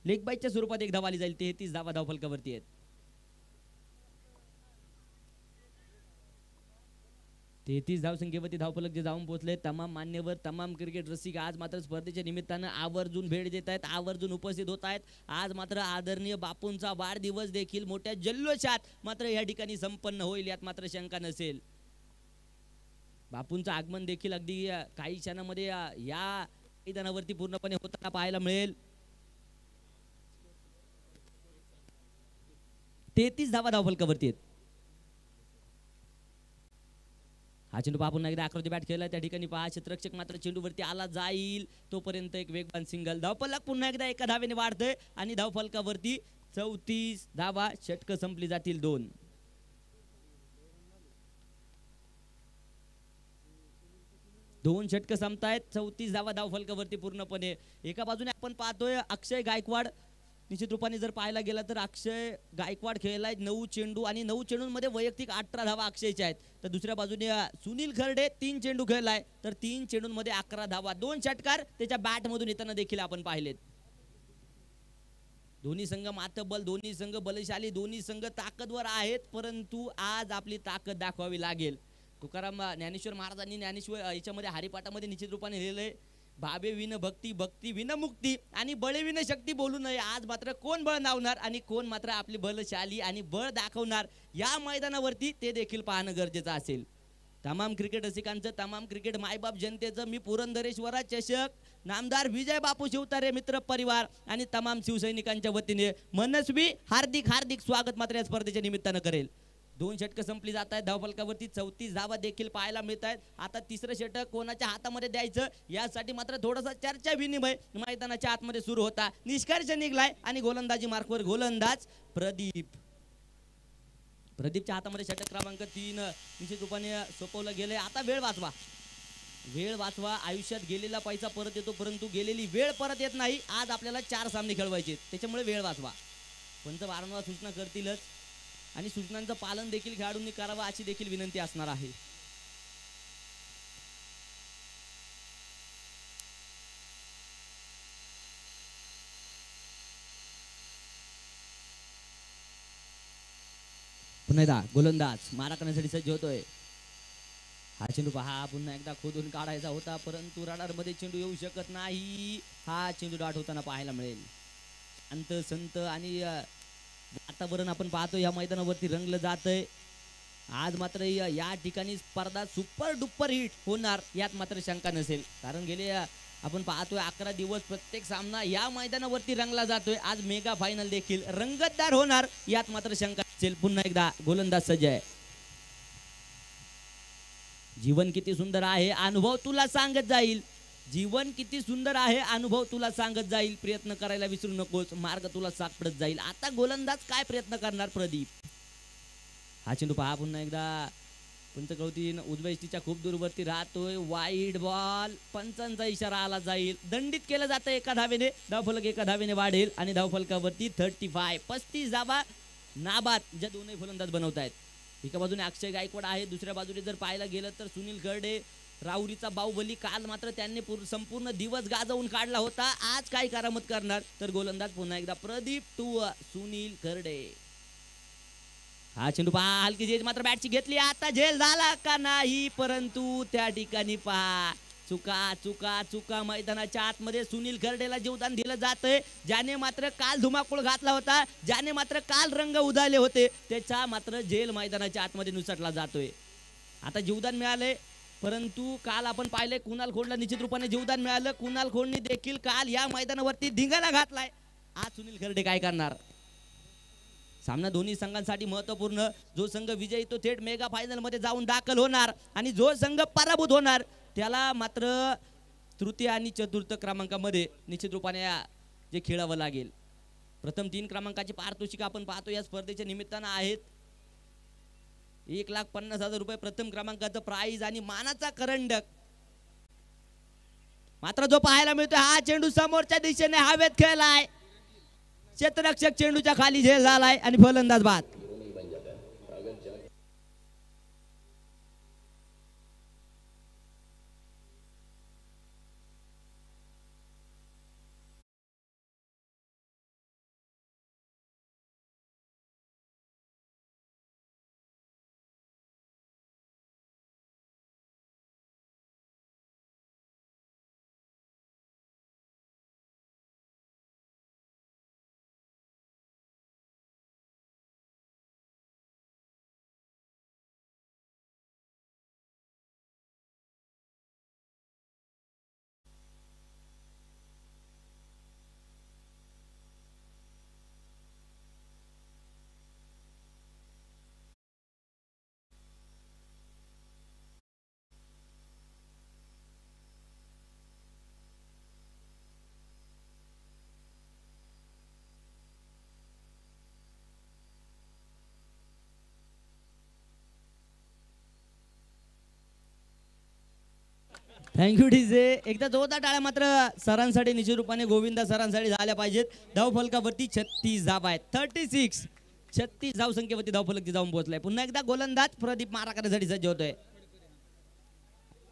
लेग बाईच्या स्वरूपात एक धाव आली जाईल. 33 धावा धावफलकावरती आहेत. 33 धावसंख्येवरती धावफलक जे जाऊन पोहोचले. तमाम मान्यवर तमाम क्रिकेट रसिक आज मात्र स्पर्धेच्या निमित्तानं आवर्जून भेट देत आहेत, आवर्जून उपस्थित होत आहेत. आज मात्र आदरणीय बापूंचा वाढदिवस देखील मोठ्या जल्लोषात मात्र या ठिकाणी संपन्न होईल, यात मात्र शंका नसेल. बापूंचं आगमन देखील अगदी काही क्षणामध्ये या मैदानावरती पूर्णपणे होताना पाहायला मिळेल. 33 धावा धावफलकावरती आहेत. हा चेंडू पहा पुन्हा एकदा आकृती बॅट खेळलाय त्या ठिकाणी पहा क्षेत्ररक्षक मात्र चेंडूवरती आला जाईल तोपर्यंत एक वेगवान सिंगल. धावफलक पुन्हा एकदा एका धावेने वाढतोय आणि धावफलकावरती 34 धावा. षटकं संपली जातील 2. दोन षटकं संपतायत. 34 धावा धावफलकावरती पूर्णपणे. एका बाजूने आपण पाहतोय अक्षय गायकवाड. निश्चित रूपाने जर पाहायला गेला तर अक्षय गायकवाड खेळलाय 9 चेंडू आणि 9 चेंडूंमध्ये वैयक्तिक 18 धावा अक्षयच्या आहेत. तर दुसऱ्या बाजूने सुनील खर्डे 3 चेंडू खेळलाय तर 3 चेंडूंमध्ये 11 धावा. 2 षटकार त्याच्या बॅटमधून येताना देखील आपण पाहिलेत. दोन्ही संघ मातब्बल, दोन्ही संघ बलशाली, दोन्ही संघ ताकदवर आहेत. परंतु आज आपली ताकद दाखवावी लागेल. तुकाराम ज्ञानेश्वर महाराजांनी ज्ञानेश्वर याच्यामध्ये हरिपाठामध्ये निश्चित रूपाने लिहिलंय भावे विन भक्ती, भक्ती विन मुक्ती आणि बळे विन शक्ती बोलू नये. आज मात्र कोण बळ लावणार आणि कोण मात्र आपली बलशाली आणि बळ दाखवणार या मैदानावरती ते देखील पाहणं गरजेचं असेल. तमाम क्रिकेट रसिकांचं, तमाम क्रिकेट मायबाप जनतेचं मी पुरंदरेश्वरा चषक नामदार विजय बापू शिवतारे मित्र परिवार आणि तमाम शिवसैनिकांच्या वतीने मनस्वी हार्दिक हार्दिक स्वागत मात्र या स्पर्धेच्या निमित्तानं करेल. 2 षटकं संपली जात आहेत. धावफलकावरती 34 धावा देखील पाहायला मिळत आहेत. आता तिसरं षटक कोणाच्या हातामध्ये द्यायचं यासाठी मात्र थोडासा चर्चा विनिमय मैदानाच्या आतमध्ये सुरू होता. निष्कर्ष निघलाय आणि गोलंदाजी मार्कवर गोलंदाज प्रदीपच्या हातामध्ये षटक क्रमांक 3 निश्चित रूपाने सोपवलं गेलंय. आता वेळ वाचवा, वेळ वाचवा. आयुष्यात गेलेला पैसा परत येतो परंतु गेलेली वेळ परत येत नाही. आज आपल्याला 4 सामने खेळवायचे त्याच्यामुळे वेळ वाचवा. पंच वारंवार सूचना करतीलच आणि सूचनांचं पालन देखील खेळाडूंनी करावं अशी देखील विनंती असणार आहे. पुन्हा एकदा गोलंदाज मारा करण्यासाठी सज्ज होतोय. हा चेंडू पहा पुन्हा एकदा खोदून काढायचा होता परंतु रडार मध्ये चेंडू येऊ शकत नाही. हा चेंडू डाट होताना पाहायला मिळेल. अंत संत आणि वातावरण आपण पाहतो या मैदानावरती रंगलं जातंय. आज मात्र या ठिकाणी स्पर्धा सुपर डुपर हिट होणार यात मात्र शंका नसेल. कारण गेले आपण पाहतोय 11 दिवस प्रत्येक सामना या मैदानावरती रंगला जातोय. आज मेगा फायनल देखील रंगतदार होणार यात मात्र शंका नसेल. पुन्हा एकदा गोलंदाज सज्ज आहे. जीवन किती सुंदर आहे अनुभव तुला सांगत जाईल. जीवन किती सुंदर आहे अनुभव तुला सांगत जाईल. प्रयत्न करायला विसरू नकोस, मार्ग तुला सापडत जाईल. आता गोलंदाज काय प्रयत्न करणार प्रदीप. हा चेंडू पहा पुन्हा एकदा पंचकौतीन उजव्या इष्टीच्या खूप दूरवरती राहतोय. वाईड बॉल, पंचांचा इशारा आला जाईल. दंडित केलं जातं एका धावेने. धावफलक एका धावेने वाढेल आणि धावफलकावरती 35 धावा नाबाद ज्या दोन्ही फलंदाज बनवत आहेत. एका बाजूने अक्षय गायकवाड आहे, दुसऱ्या बाजूने जर पाहायला गेलं तर सुनील खर्डे राहुरीचा बाहुबली. काल मात्र त्यांनी संपूर्ण दिवस गाजवून काढला होता. आज काय करामत करणार तर गोलंदाज पुन्हा एकदा प्रदीप टू सुनील खर्डे. हा चेंडू पहा हलकी झेल मात्र बॅटची घेतली. आता झेल झाला का नाही परंतु त्या ठिकाणी पहा चुका चुका चुका. मैदानाच्या आतमध्ये सुनील खर्डेला जीवदान दिलं जातंय. ज्याने मात्र काल धुमाकूळ घातला होता, ज्याने मात्र काल रंग उधळले होते त्याचा मात्र झेल मैदानाच्या आतमध्ये निसटला जातोय. आता जीवदान मिळालंय परंतु काल आपण पाहिले कुणाल खोडला निश्चित रूपाने जीवदान मिळालं. कुणाल खोडनी देखील काल या मैदानावरती धिंगाणा घातलाय. आज सुनील खर्डे काय करणार. सामना दोन्ही संघांसाठी महत्वपूर्ण. जो संघ विजयी तो थेट मेगा फायनल मध्ये जाऊन दाखल होणार आणि जो संघ पराभूत होणार त्याला मात्र तृतीय आणि चतुर्थ क्रमांकामध्ये निश्चित रूपाने जे खेळावं लागेल. प्रथम 3 क्रमांकाची पारितोषिक आपण पाहतो या स्पर्धेच्या निमित्तानं आहेत. 1,50,000 रुपये प्रथम क्रमांकाचं प्राइज आणि मानाचा करंडक. मात्र जो पाहायला मिळतोय हा चेंडू समोरच्या दिशेने हवेत खेळलाय. क्षेत्ररक्षक चेंडूच्या खाली झेल झालाय आणि फलंदाज बाद. Thank you DJ. एकदा जोरदार टाळ्या मात्र सरांसाठी निश्चित रूपाने गोविंदा सरांसाठी झाल्या पाहिजेत. धावफलकावरती 36 धावा आहेत. 36 36 धाव संख्येवरती धावफलक जाऊन पोहोचलाय. पुन्हा एकदा गोलंदाज प्रदीप मारा करण्यासाठी सज्ज होतोय.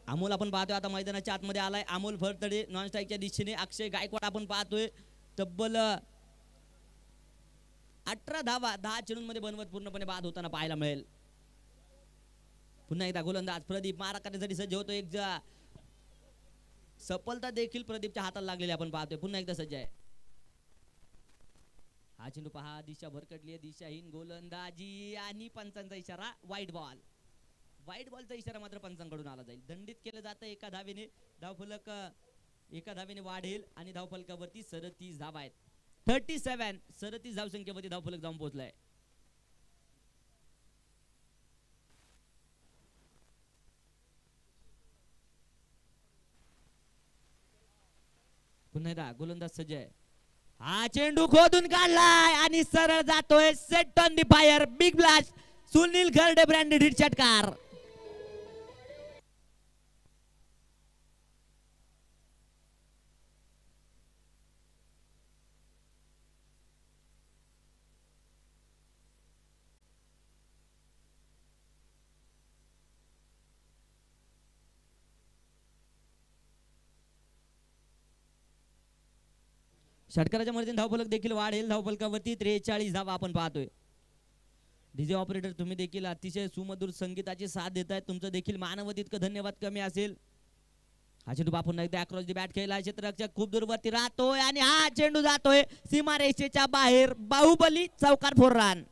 अमोल आपण पाहतोय आता मैदानाच्या आतमध्ये आलाय. अमोल फरतडे नॉन स्ट्राईकच्या दिशेने. अक्षय गायकवाड आपण पाहतोय तब्बल 18 धावा 10 चेंडूंमध्ये बनवत पूर्णपणे बाद होताना पाहायला मिळेल. पुन्हा एकदा गोलंदाज प्रदीप मारा करण्यासाठी सज्ज होतो. एक सफलता देखील प्रदीपच्या हाताला लागलेली आपण पाहतोय. पुन्हा एकदा सज्ज आहे. हा चेंडू पहा दिशा भरकटली आहे. दिशाहीन गोलंदाजी आणि पंचांचा इशारा वाईट बॉल. वाईट बॉलचा इशारा मात्र पंचांकडून आला जाईल. दंडित केलं जातं एका धावेने. धावफलक एका धावेने वाढेल आणि धावफलकावरती 37 धावा आहेत. 37 37 धाव संख्येवरती धावफलक जाऊन पोहोचलाय. पुन्हा एकदा गोलंदाज सज्ज आहे. हा चेंडू खोदून काढलाय आणि सरळ जातोय. Set on the fire. Big blast. Sunil Kharde branded hit षटकार. षटकाराच्या मदतीने धावफलक देखील वाढेल. धावफलकावरती 43 धावा आपण पाहतोय. डीजे ऑपरेटर तुम्ही देखील अतिशय सुमधुर संगीताची साथ देताय. तुमचं देखील मानवत इतकं धन्यवाद कमी असेल. हा चेंडू आपण एकदा अक्रॉस दी बॅट खेळला. क्षेत्ररक्षक खूप दूरवरती राहतोय आणि हा चेंडू जातोय सीमारेषेच्या बाहेर. बाहुबली चौकार 4 रन.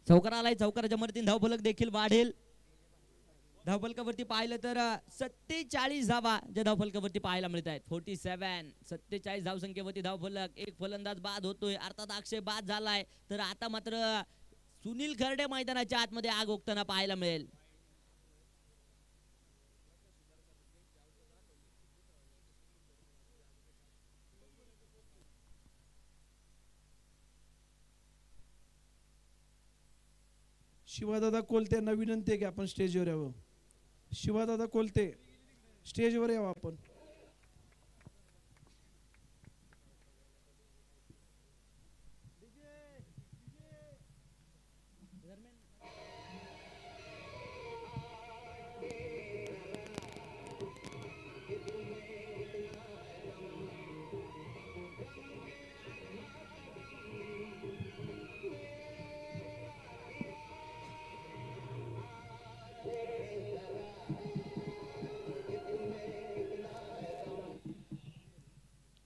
चौकार आलाय. चौकाराच्या मदतीने धावफलक देखील वाढेल. धावफलकावरती पाहिलं तर 47 धावा ज्या धावफलकावरती पाहायला मिळत आहेत. 47 47 धाव संख्येवरती धावफलक. एक फलंदाज बाद होतोय अर्थात अक्षय बाद झालाय. तर आता मात्र सुनील खर्डे मैदानाच्या आतमध्ये आग ओकताना पाहायला मिळेल. शिवादादा कोलते यांना विनंती आहे की आपण स्टेजवर यावं. शिवादादा कोलते स्टेजवर यावं आपण.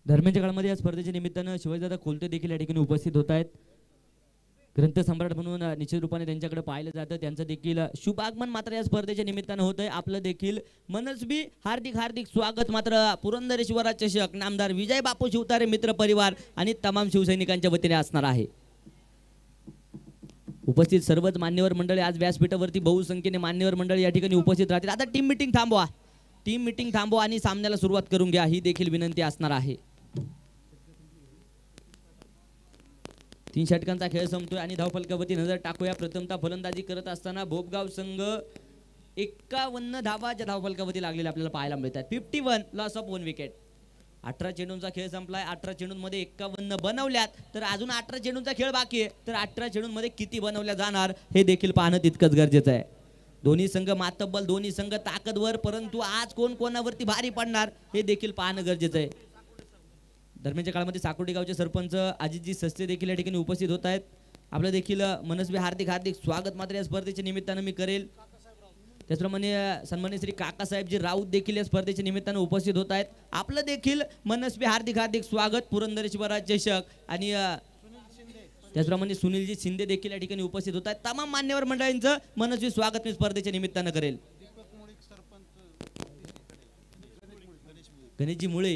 दरम्यानच्या काळामध्ये या स्पर्धेच्या निमित्तानं शिवाजीदादा कोलते देखील या ठिकाणी उपस्थित होत आहेत. ग्रंथ सम्राट म्हणून निश्चित रूपाने त्यांच्याकडे पाहिलं जातं. त्यांचं देखील शुभ आगमन मात्र या स्पर्धेच्या निमित्तानं होतंय. आपलं देखील मनस्वी हार्दिक हार्दिक स्वागत मात्र पुरंदरेश्वरा चषक नामदार विजय बापू शिवतारे मित्र परिवार आणि तमाम शिवसैनिकांच्या वतीने असणार आहे. उपस्थित सर्वच मान्यवर मंडळी आज व्यासपीठावरती बहुसंख्येने मान्यवर मंडळी या ठिकाणी उपस्थित राहतील. आता टीम मिटिंग थांबवा. टीम मिटिंग थांबवा आणि सामन्याला सुरुवात करून घ्या ही देखील विनंती असणार आहे. 3 षटकांचा खेळ संपतोय आणि धावफलकावरती नजर टाकूया. प्रथमतः फलंदाजी करत असताना भोपगाव संघ 51 धावा ज्या धावफलकावरती लागलेल्या आपल्याला पाहायला मिळतात. 51 लॉस ऑफ 1 विकेट. 18 चेंडूंचा खेळ संपलाय. 18 चेंडूंमध्ये 51 बनवल्यात तर अजून 18 चेंडूंचा खेळ बाकी आहे. तर 18 चेंडूंमध्ये किती बनवल्या जाणार हे देखील पाहणं तितकंच गरजेचं आहे. दोन्ही संघ मातब्बल, दोन्ही संघ ताकदवर, परंतु आज कोण कोणावरती भारी पडणार हे देखील पाहणं गरजेचं आहे. दरम्यानच्या काळामध्ये साकोटी गावचे सरपंच अजितजी सस्ते देखील या ठिकाणी उपस्थित होत आहेत. आपलं देखील मनस्वी हार्दिक हार्दिक स्वागत मात्र या स्पर्धेच्या निमित्तानं मी करेल. त्याचप्रमाणे सन्मान्य श्री काकासाहेबजी राऊत देखील या स्पर्धेच्या निमित्तानं उपस्थित होत आहेत. आपलं देखील मनस्वी हार्दिक हार्दिक स्वागत. पुरंदरेश्वरा चषक आणि त्याचप्रमाणे सुनीलजी शिंदे देखील या ठिकाणी उपस्थित होत आहेत. तमाम मान्यवर मंडळींचं मनस्वी स्वागत मी स्पर्धेच्या निमित्तानं करेल. गणेशजी मुळे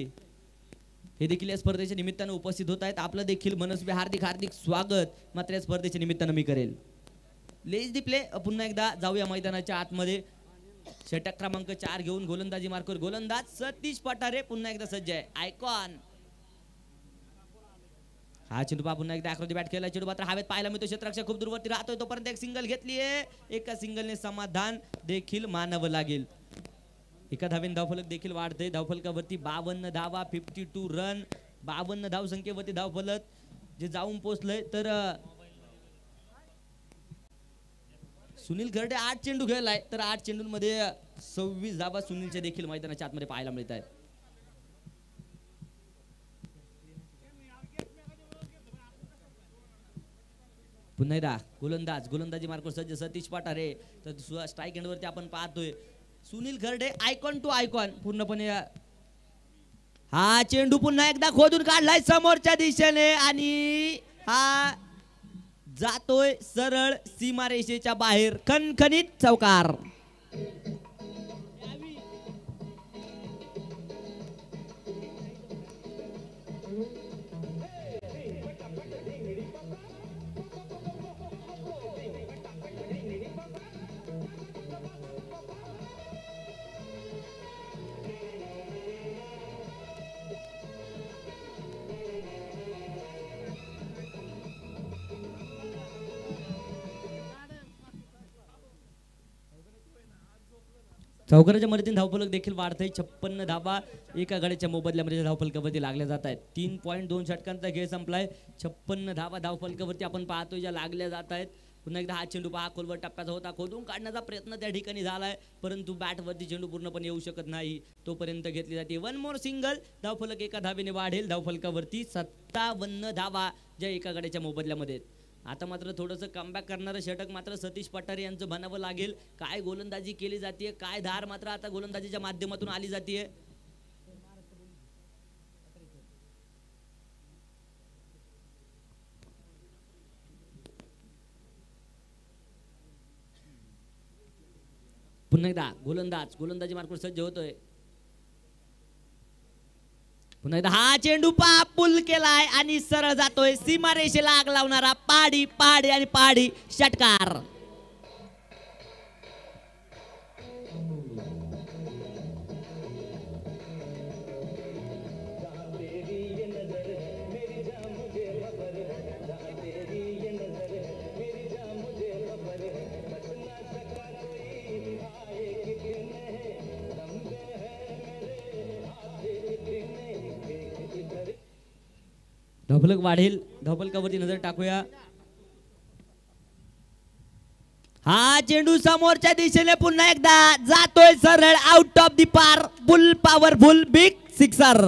हे देखील या स्पर्धेच्या निमित्तानं उपस्थित होत आहेत. आपलं देखील मनस्वी हार्दिक हार्दिक स्वागत मात्र या स्पर्धेच्या निमित्तानं मी करेल. लेज दी प्ले. पुन्हा एकदा जाऊया मैदानाच्या आतमध्ये. षटक क्रमांक 4 घेऊन गोलंदाजी मार्कवर गोलंदाज सतीश पठारे पुन्हा एकदा सज्ज आहे. आयकॉन हा चेंडू पुन्हा एकदा आकृती बॅट केला. चेंडू मात्र हवेत पाहायला मिळतो. क्षेत्ररक्षक खूप दूरवरती राहतोय. तोपर्यंत एक सिंगल घेतलीये. एका सिंगलने समाधान देखील मानावं लागेल. एका धावेने धावफलक देखील वाढते. धावफलकावरती 52 धावा, 52 रन, 52 धाव संख्येवरती धावफलक जे जाऊन पोहोचलंय. तर सुनील खर्डे 8 चेंडू खेळलाय. तर 8 चेंडूंमध्ये 26 धावा सुनीलच्या देखील मैदानाच्या आतमध्ये पाहायला मिळत आहेत. पुन्हा एकदा गोलंदाजी मार्कवर सज्ज सतीश पठारे. तर स्ट्राईक एंड वरती आपण पाहतोय सुनील खर्डे. आयकॉन टू आयकॉन पूर्णपणे हा चेंडू पुन्हा एकदा खोदून काढलाय समोरच्या दिशेने आणि हा जातोय सरळ सीमारेषेच्या बाहेर. खणखणीत चौकार. चौकाराच्या मदतीने धावफलक देखील वाढतंय. 56 धावा एका गाड्याच्या मोबदल्यामध्ये धावफलकावरती लागल्या जात आहेत. 3.2 षटकांचा खेळ संपलाय. 56 धावा धावफलकावरती आपण पाहतोय ज्या लागल्या जात आहेत. पुन्हा एकदा हा चेंडू पहा खोलवर टप्प्याचा होता. खोदून काढण्याचा प्रयत्न त्या ठिकाणी झालाय परंतु बॅटवरती चेंडू पूर्णपणे येऊ शकत नाही. तोपर्यंत घेतली जाते 1 मोर सिंगल. धावफलक एका धावेने वाढेल. धावफलकावरती 57 धावा ज्या एका गाड्याच्या मोबदल्यामध्ये आहेत. आता मात्र थोडंसं कमबॅक करणारं षटक मात्र सतीश पठारे यांचं बनावं लागेल. काय गोलंदाजी केली जाते, काय धार मात्र आता गोलंदाजीच्या माध्यमातून आली जाते. पुन्हा एकदा गोलंदाजी मार्कवर सज्ज होतोय. पुन्हा एकदा हा चेंडू पुल केलाय आणि सरळ जातोय सीमारेषेला आग लावणारा पहाडी आणि पहाडी षटकार. धावफलक वाढेल. धावफलकावरती नजर टाकूया. हा चेंडू समोरच्या दिशेने पुन्हा एकदा जातोय सरळ आउट ऑफ दी पार. Full powerful big sixer.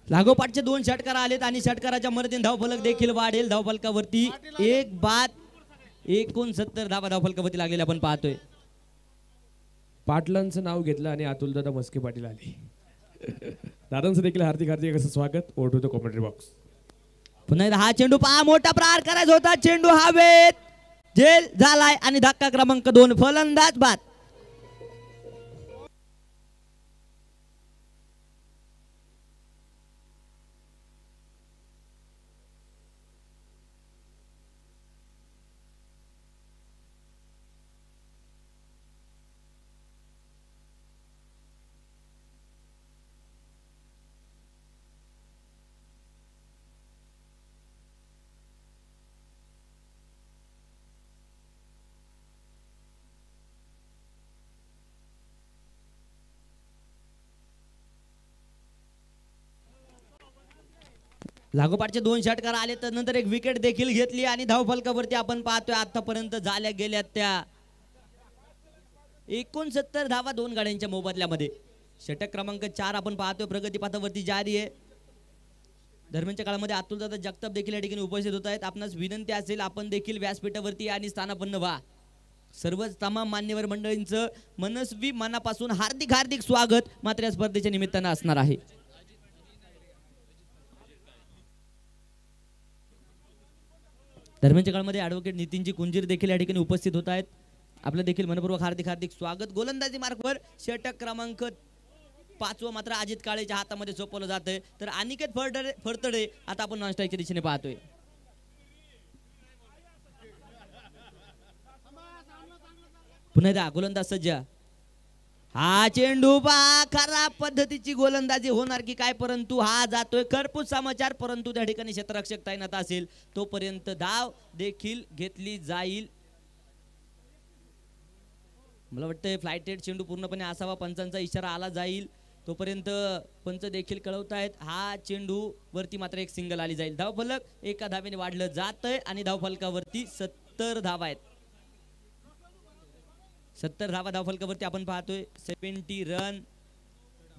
लागोपाठचे 2 षटकार आलेत आणि षटकाराच्या मदतीने धावफलक देखील वाढेल. धावफलकावरती 1 बाद 69 धावा धावफलकावरती लागलेले आपण पाहतोय. पाटलांचं नाव घेतलं आणि अतुलदादा मस्के पाटील आले. दादांचं देखील हार्दिक असं स्वागत. Over to the commentary box. पुन्हा एकदा हा चेंडू मोठा प्रहार करायचा होता. चेंडू हवेत झेल झालाय आणि धक्का क्रमांक 2 फलंदाज बाद. लागोपाठचे 2 षटकार आले तर नंतर एक विकेट देखील घेतली आणि धावफलकावरती आपण पाहतोय आतापर्यंत झाल्या गेल्या त्या 69 धावा 2 गाड्यांच्या मोबदल्यामध्ये. षटक क्रमांक 4 आपण पाहतोय प्रगतीपथावरती जारी आहे. दरम्यानच्या काळामध्ये अतुलदादा जगताप देखील या ठिकाणी उपस्थित होत आहेत. आपणास विनंती असेल आपण देखील व्यासपीठावरती आणि स्थानापन्न व्हा. सर्वच तमाम मान्यवर मंडळींचं मनस्वी मनापासून हार्दिक हार्दिक स्वागत मात्र या स्पर्धेच्या निमित्तानं असणार आहे. दरम्यानच्या काळामध्ये ॲडव्होकेट नितीनजी कुंजीर देखील या ठिकाणी उपस्थित होत आहेत. आपलं देखील मनपूर्वक हार्दिक हार्दिक स्वागत. गोलंदाजी मार्कवर षटक क्रमांक 5 मात्र अजित काळेच्या हातामध्ये सोपवलं जातंय. तर अनिकेत फरतडे आता आपण नॉन स्ट्राईकच्या दिशेने पाहतोय. पुन्हा एकदा गोलंदाज सज्ज. हा चेंडू पहा खराब पद्धतीची गोलंदाजी होणार की काय, परंतु हा जातोय खरपूस समाचार. परंतु त्या ठिकाणी क्षेत्ररक्षक तैनात असेल तोपर्यंत धाव देखील घेतली जाईल. मला वाटतं फ्लायटेड चेंडू पूर्णपणे असावा, पंचांचा इशारा आला जाईल तोपर्यंत पंच देखील कळवतायत. हा चेंडू वरती मात्र एक सिंगल आली जाईल. धावफलक एका धावेने वाढलं जातंय आणि धावफलकावरती 70 धावा आहेत. 70 धावा धावफलकावरती आपण पाहतोय. 70 रन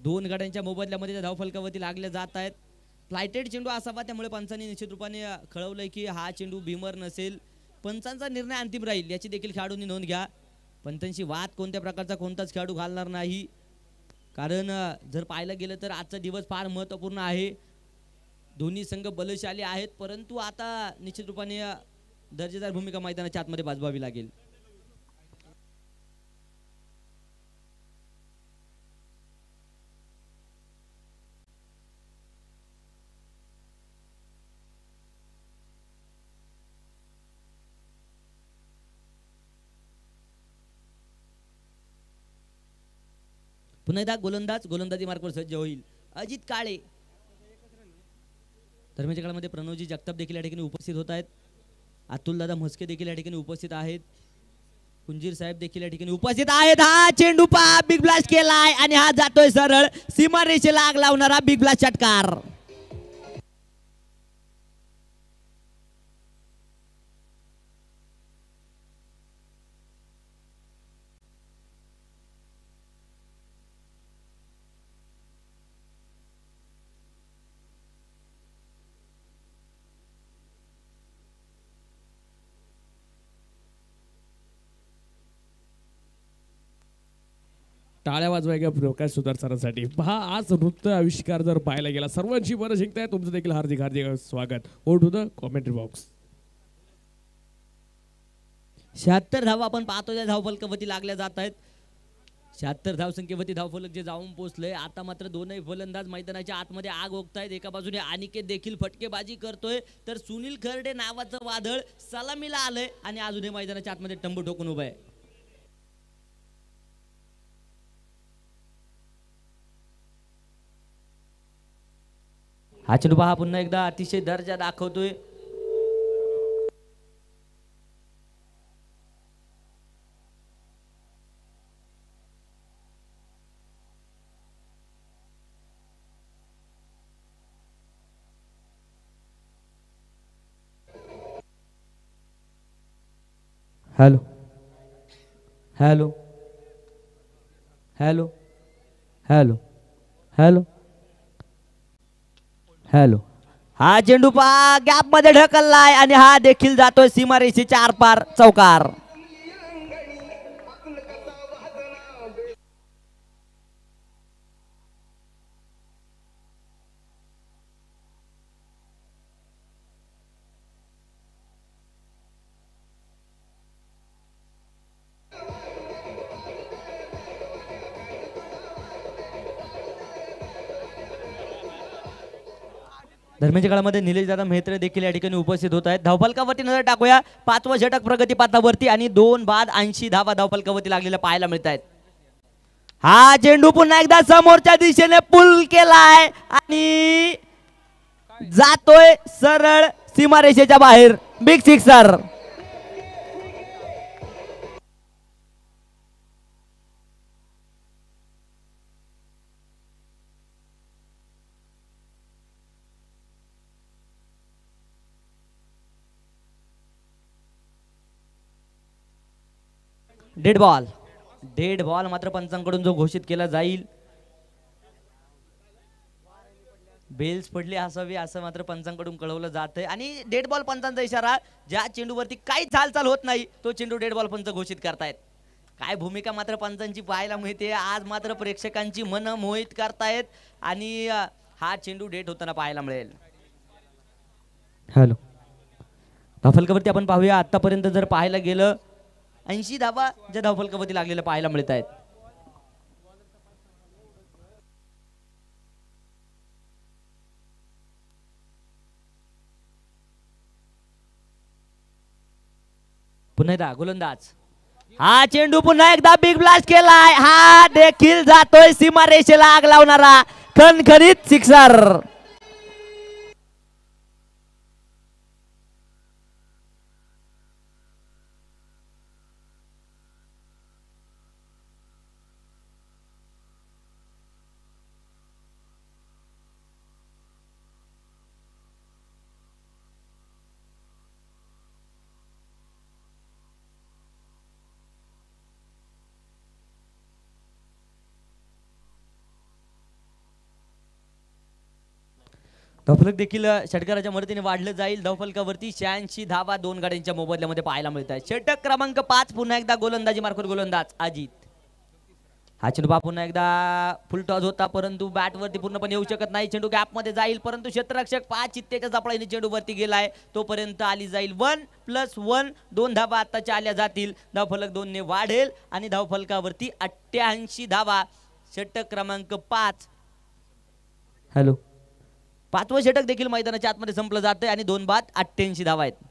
2 गाड्यांच्या मोबदल्यामध्ये त्या धावफलकावरती लागल्या जात आहेत. फ्लायटेड चेंडू असावा त्यामुळे पंचांनी निश्चित रूपाने कळवलंय की हा चेंडू भीमर नसेल. पंचांचा निर्णय अंतिम राहील याची देखील खेळाडूंनी नोंद घ्या. पंचांशी वाद कोणत्या प्रकारचा कोणताच खेळाडू घालणार नाही, कारण जर पाहायला गेलं तर आजचा दिवस फार महत्त्वपूर्ण आहे. दोन्ही संघ बलशाली आहेत, परंतु आता निश्चित रूपाने दर्जेदार भूमिका मैदानाच्या आतमध्ये बाजवावी लागेल. पुन्हा एकदा गोलंदाजी मार्कवर सज्ज होईल अजित काळे. दरम्यानच्या काळामध्ये प्रणवजी जगताप देखील या ठिकाणी उपस्थित होत आहेत. अतुलदादा म्हस्के देखील या ठिकाणी उपस्थित आहेत. कुंजीर साहेब देखील या ठिकाणी उपस्थित आहेत. हा चेंडू पहा बिग ब्लास्ट केलाय आणि हा जातोय सरळ सीमारेषेला आग लावणारा बिग ब्लास्ट षटकार. टाळ्या वाजवायच्या प्रकाश सुधार सरांसाठी. पहा आज नृत्य आविष्कार जर पाहायला गेला सर्वांची बरं शिकताय. तुमचं देखील हार्दिक हार्दिक स्वागत. Over to the commentary box. 76 धावा आपण पाहतो त्या धावफलकावरती लागल्या जात आहेत. 76 धावसंख्येवरती धावफलक जे जाऊन पोहोचलंय. आता मात्र दोनही फलंदाज मैदानाच्या आतमध्ये आग ओकतायत. एका बाजूने अनिकेत देखील फटकेबाजी करतोय तर सुनील खर्डे नावाचं वादळ सलामीला आलंय आणि अजूनही मैदानाच्या आतमध्ये टंबू ठोकून उभं आहे. हा चेंडू पहा पुन्हा एकदा अतिशय दर्जा दाखवतोय. Hello hello hello hello hello hello. हा चेंडू पहा गॅप मध्ये ढकललाय आणि हा देखील जातोय सीमारेषेच्या आरपार चौकार. दरम्यानच्या काळामध्ये निलेश दादा मेहत्रे देखील या ठिकाणी उपस्थित होत आहेत. धावफलकावरती नजर टाकूया. 5वं षटक प्रगतीपथावरती आणि 2 बाद 80 धावा धावफलकावरती लागलेल्या पाहायला मिळत आहेत. हा चेंडू पुन्हा एकदा समोरच्या दिशेने पुल केलाय आणि जातोय सरळ सीमारेषेच्या बाहेर. Big sixer. डेड बॉल मात्र पंचांकडून जो घोषित केला जाईल. बेल्स पडली असावी असं मात्र पंचांकडून कळवलं जातंय आणि डेड बॉल पंचांचा इशारा. ज्या चेंडूवरती काहीच हालचाल होत नाही तो चेंडू डेड बॉल पंच घोषित करतायत. काय भूमिका मात्र पंचांची पाहायला मिळते आज. मात्र प्रेक्षकांची मन मोहित करतायत आणि हा चेंडू डेट होताना पाहायला मिळेल. हॅलो, धावफलकावरती आपण पाहूया. आतापर्यंत जर पाहायला गेलं 80 धावा ज्या धावफलकावरती लागलेल्या पाहायला मिळत आहेत. पुन्हा एकदा गोलंदाज. हा चेंडू पुन्हा एकदा बिग ब्लास्ट केलाय. हा देखील जातोय सीमारेषेला आग लावणारा खणखणीत सिक्सर. धावफलक देखील षटकाराच्या मदतीने वाढलं जाईल. धावफलकावरती 86 धावा 2 गाड्यांच्या मोबदल्यामध्ये पाहायला मिळत आहे. षटक क्रमांक 5 पुन्हा एकदा गोलंदाजी मार्फत गोलंदाज अजित. हा चेंडू पुन्हा एकदा फुल टॉस होता परंतु बॅटवरती पूर्णपणे येऊ शकत नाही. चेंडू गॅप मध्ये जाईल परंतु क्षेत्ररक्षक 5 चित्तेच्या जपळाईने चेंडूवरती गेलाय. तोपर्यंत आली जाईल 1+1 2 धावा आताच्या आल्या जातील. धावफलक 2 ने वाढेल आणि धावफलकावरती 88 धावा. षटक क्रमांक 5. हॅलो, 5वं षटक देखील मैदानाच्या आतमध्ये संपलं जातंय आणि 2 बाद 88 धावा आहेत.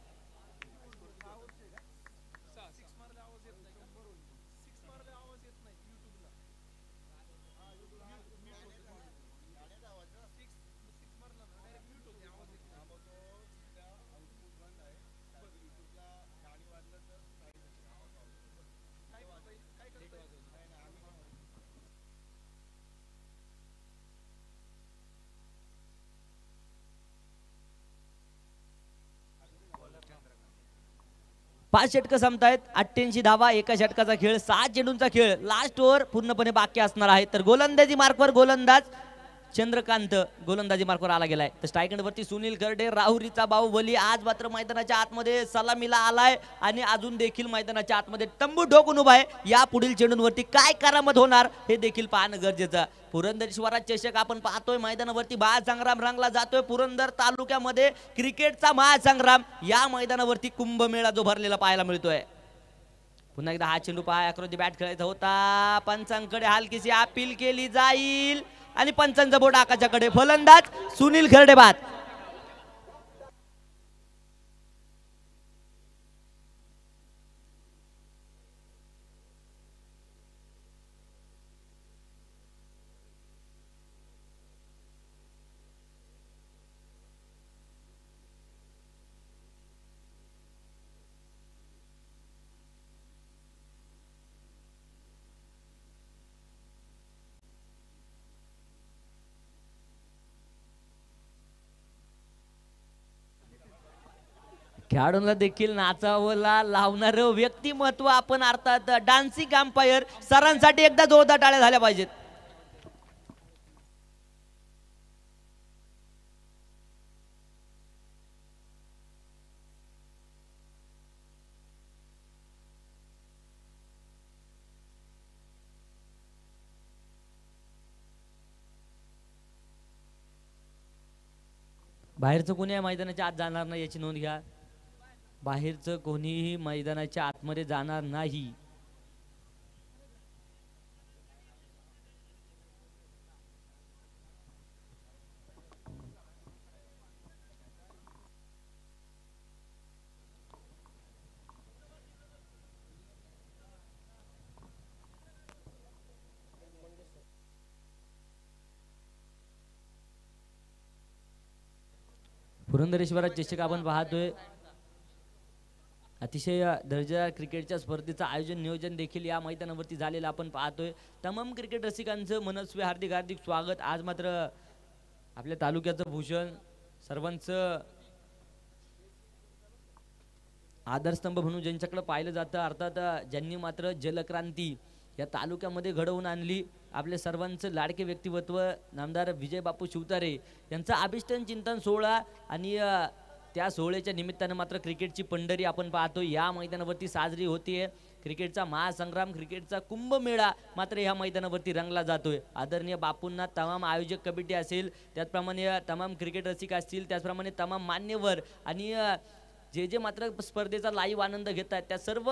पाच षटकं संपतायत. 88 धावा. एका षटकाचा खेळ. 7 चेंडूंचा खेळ. लास्ट ओव्हर पूर्णपणे बाकी असणार आहे. तर गोलंदाजी मार्कवर गोलंदाज चंद्रकांत गोलंदाजी मार्कवर आला गेलाय. तर स्ट्राईक एंडवरती सुनील खर्डे राहुरीचा बाहुबली आज मात्र मैदानाच्या आतमध्ये सलामीला आलाय आणि अजून देखील मैदानाच्या आतमध्ये तंबू ठोकून उभा आहे. या पुढील चेंडूंवरती काय करामत होणार हे देखील पाहणं गरजेचं. पुरंदर चषक आपण पाहतोय मैदानावरती महासंग्राम रंगला जातोय. पुरंदर तालुक्यामध्ये क्रिकेटचा महासंग्राम या मैदानावरती कुंभमेळा जो भरलेला पाहायला मिळतोय. पुन्हा एकदा हा चेंडू पाय आकृती बॅट खेळायचा होता. पंचांकडे हलकीशी अपील केली जाईल आणि पंचांचा बोट आकाशाकडे. फलंदाज सुनील खर्डे बाद. खेळाडूंना देखील नाचावला लावणारं व्यक्तिमत्व आपण अर्थात डान्सिंग अंपायर सरांसाठी एकदा जोरदार टाळ्या झाल्या पाहिजेत. बाहेरचं कोणी या मैदानाच्या आत जाणार नाही याची नोंद घ्या. बाहेरचं कोणीही मैदानाच्या आतमध्ये जाणार नाही. पुरंदरेश्वरात चषक आपण पाहतोय. अतिशय दर्जा क्रिकेटच्या स्पर्धेचं आयोजन नियोजन देखील या मैदानावरती झालेलं आपण पाहतोय. तमाम क्रिकेट रसिकांचं मनस्वी हार्दिक हार्दिक स्वागत. आज मात्र आपल्या तालुक्याचं भूषण सर्वांचं आधारस्तंभ म्हणून ज्यांच्याकडे पाहिलं जातं, अर्थात ज्यांनी मात्र जलक्रांती या तालुक्यामध्ये घडवून आणली, आपले सर्वांचं लाडके व्यक्तिमत्व नामदार विजय बापू शिवतारे यांचा अभिष्टन चिंतन सोहळा आणि त्या सोहळ्याच्या निमित्तानं मात्र क्रिकेटची पंढरी आपण पाहतो या मैदानावरती साजरी होतीये. क्रिकेटचा महासंग्राम, क्रिकेटचा कुंभमेळा मात्र ह्या मैदानावरती रंगला जातोय. आदरणीय बापूंना तमाम आयोजक कमिटी असेल, त्याचप्रमाणे तमाम क्रिकेट रसिक असतील, त्याचप्रमाणे तमाम मान्यवर आणि जे मात्र स्पर्धेचा लाईव्ह आनंद घेत आहेत त्या सर्व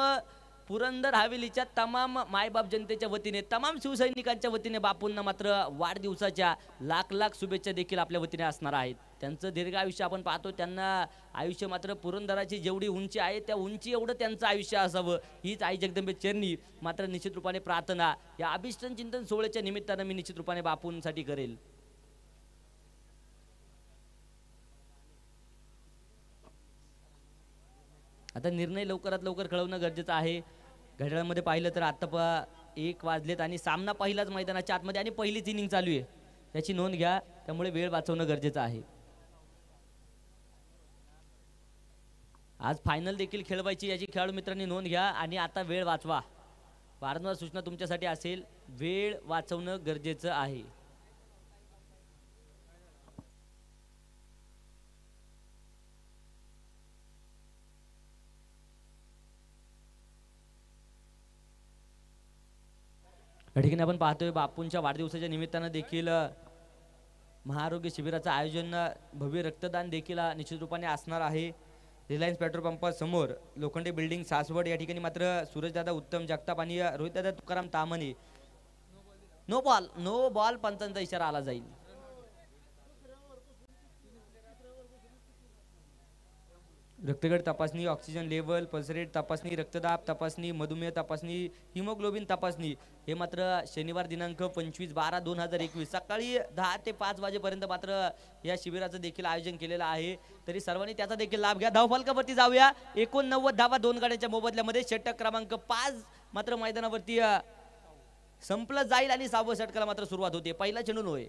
पुरंदर हवेलीच्या तमाम मायबाप जनतेच्या वतीने, तमाम शिवसैनिकांच्या वतीने बापूंना मात्र वाढदिवसाच्या लाख लाख शुभेच्छा देखील आपल्या वतीने असणार आहेत. त्यांचं दीर्घ आयुष्य आपण पाहतो, त्यांना आयुष्य मात्र पुरंदराची जेवढी उंची आहे त्या उंची एवढं त्यांचं आयुष्य असावं हीच आई जगदंबे चरणी मात्र निश्चित रूपाने प्रार्थना या अभिष्टन चिंतन सोहळ्याच्या निमित्तानं मी निश्चित रूपाने बापूंसाठी करेल. आता निर्णय लवकरात लवकर कळवणं गरजेचं आहे. घड्याळामध्ये पाहिलं तर आता 1 वाजलेत आणि सामना पहिलाच मैदानाच्या आतमध्ये आणि पहिलीच इनिंग चालू आहे, त्याची नोंद घ्या. त्यामुळे वेळ वाचवणं गरजेचं आहे. आज फायनल देखील खेळवायची याची खेळाडू मित्रांनी नोंद घ्या आणि आता वेळ वाचवा. वारंवार सूचना तुमच्यासाठी असेल, वेळ वाचवणं गरजेचं आहे. या ठिकाणी आपण पाहतोय बापूंच्या वाढदिवसाच्या निमित्तानं देखील महाआरोग्य शिबिराचं आयोजन, भव्य रक्तदान देखील निश्चित रूपाने असणार आहे. रिलायन्स पेट्रोल पंपासमोर लोखंडे बिल्डिंग सासवड या ठिकाणी मात्र सूरजदादा उत्तम जगताप आणि रोहितदादा तुकाराम तामणे नो बॉल पंचांचा इशारा आला जाईल. रक्तगट तपासणी, ऑक्सिजन लेवल, पल्स रेट तपासणी, रक्तदाब तपासणी, मधुमेह तपासणी, हिमोग्लोबिन तपासणी हे मात्र शनिवार दिनांक 25/12/2021 सकाळी 10 ते 5 वाजेपर्यंत मात्र या शिबिराचं देखील आयोजन केलेलं आहे. तरी सर्वांनी त्याचा देखील लाभ घ्या. धावफलकावरती जाऊया. 89 धावा 2 गाड्यांच्या मोबदल्यामध्ये. षटक क्रमांक 5 मात्र मैदानावरती संपलं जाईल आणि 6व्या षटकाला मात्र सुरुवात होते. पहिला चेंडू होय.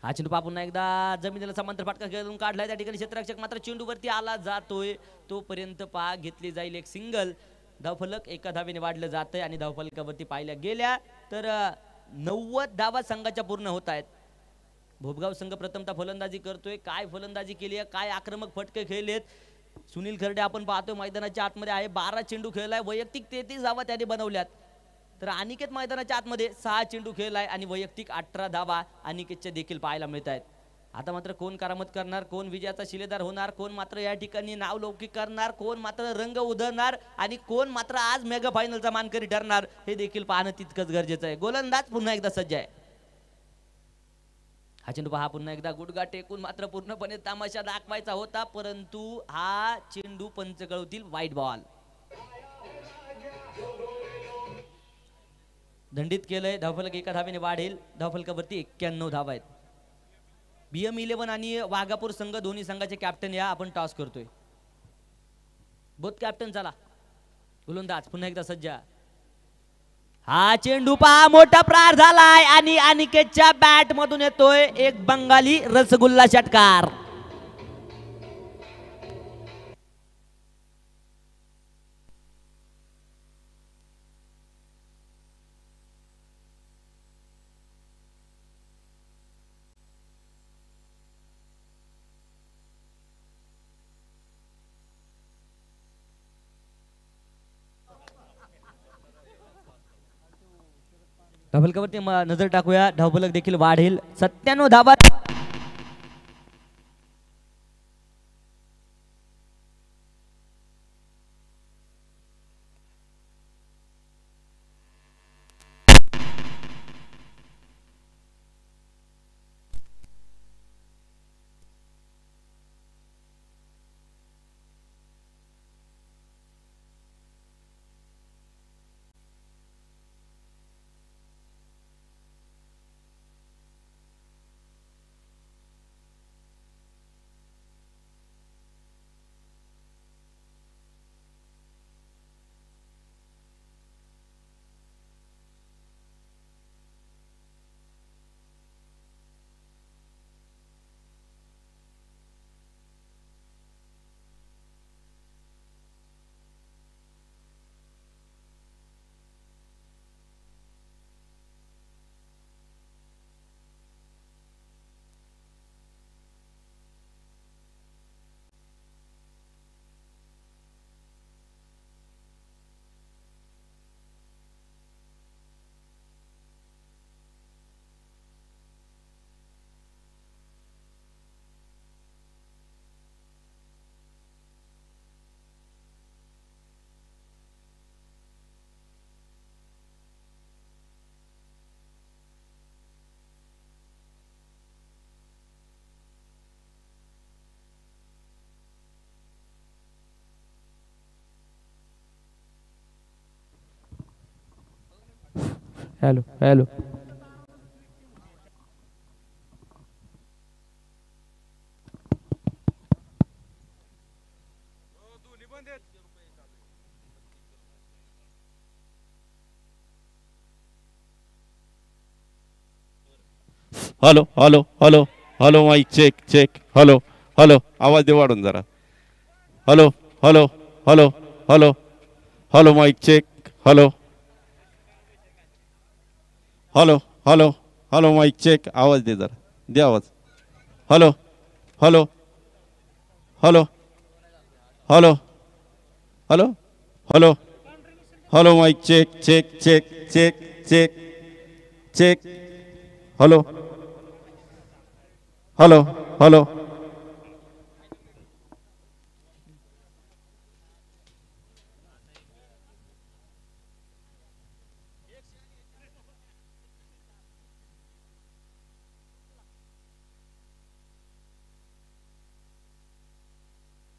हा चेंडू पुन्हा एकदा जमिनीला समांतर फाटका खेळून काढलाय. त्या ठिकाणी क्षेत्ररक्षक मात्र चेंडूवरती आला जातोय, तोपर्यंत घेतली जाईल एक सिंगल. धावफलक एका धावेने वाढलं जातंय आणि धावफलकावरती पाहिल्या गेल्या तर 90 धावा संघाच्या पूर्ण होत आहेत. भोपगाव संघ प्रथमतः फलंदाजी करतोय. काय फलंदाजी केली आहे, काय आक्रमक फटके खेळलेत. सुनील खर्डे आपण पाहतोय मैदानाच्या आतमध्ये आहे. 12 चेंडू खेळलाय, वैयक्तिक 33 धावा त्याने बनवल्यात. तर अनिकेत मैदानाच्या आतमध्ये 6 चेंडू खेळलाय आणि वैयक्तिक 18 धावा अनिकेतच्या देखील पाहायला मिळत आहेत. आता मात्र कोण करामत करणार, कोण विजयाचा शिलेदार होणार, कोण मात्र या ठिकाणी नावलौकिक करणार, कोण मात्र रंग उधळणार आणि कोण मात्र आज मेगा फायनलचा मानकरी ठरणार हे देखील पाहणं तितकंच गरजेचं आहे. गोलंदाज पुन्हा एकदा सज्ज आहे. हा चेंडू पुन्हा एकदा गुडगा टेकून मात्र पूर्णपणे तमाशा दाखवायचा होता, परंतु हा चेंडू पंच कळवतील व्हाईट बॉल. दंडित केलंय. धावफलक एका धावेने वाढेल. धावफलकावरती 91 धावा आहेत. BM11 आणि वाघापूर संघ दोन्ही संघाचे कॅप्टन या आपण टॉस करतोय. बोथ कॅप्टन चला. गोलंदाज पुन्हा एकदा सज्ज. हा चेंडू मोठा प्रार झालाय आणि अनिकेतच्या बॅट मधून येतोय एक बंगाली रसगुल्ला षटकार. धावफलकावरती नजर टाकूया. धावफलक देखील वाढेल. 97 धावा. Hello hello hello hello hello hello mike check check hello hello आवाज दे वाढून जरा hello hello hello hello hello mike check hello hello hello hello mike check आवाज दे जरा दे आवाज hello hello hello hello hello hello hello mike check check check check check check hello hello hello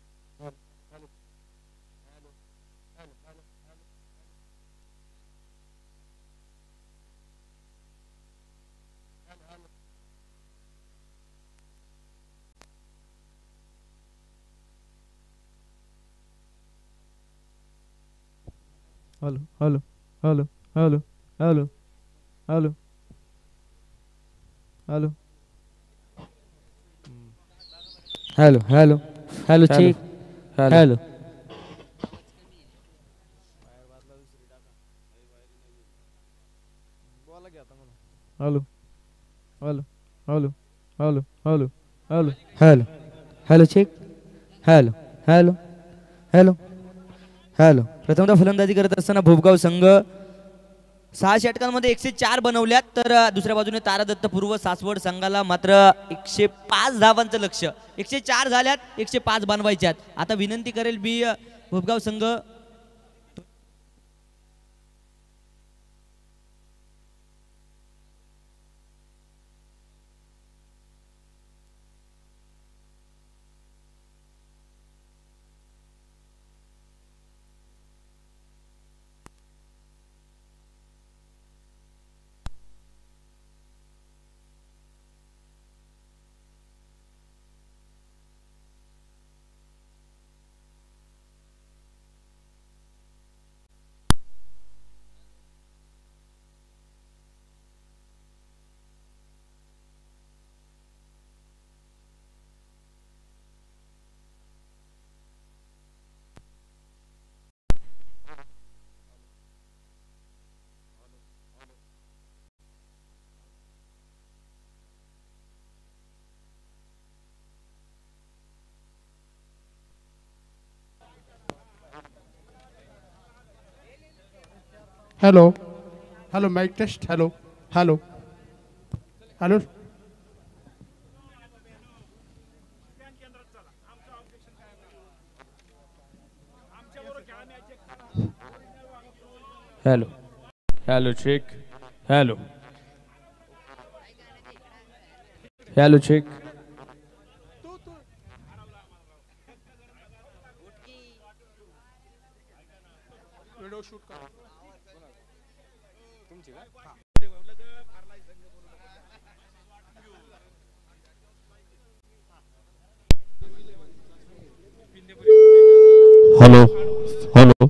hello hello hello hello hello hello hello hello hello hello check hello hello hello hello hello hello hello hello hello check hello hello hello hello प्रथमतः फलंदाजी करत असताना भोपगाव संघ 6 षटकांमध्ये 104 बनवल्यात तर दुसऱ्या बाजूने तारादत्त पूर्व सासवड संघाला मात्र 105 धावांचं लक्ष्य 104 झाल्यात 105 बनवायच्यात. आता विनंती करेल बी भोपगाव संघ hello hello mike test hello hello hello hello hello check hello hello check hello hello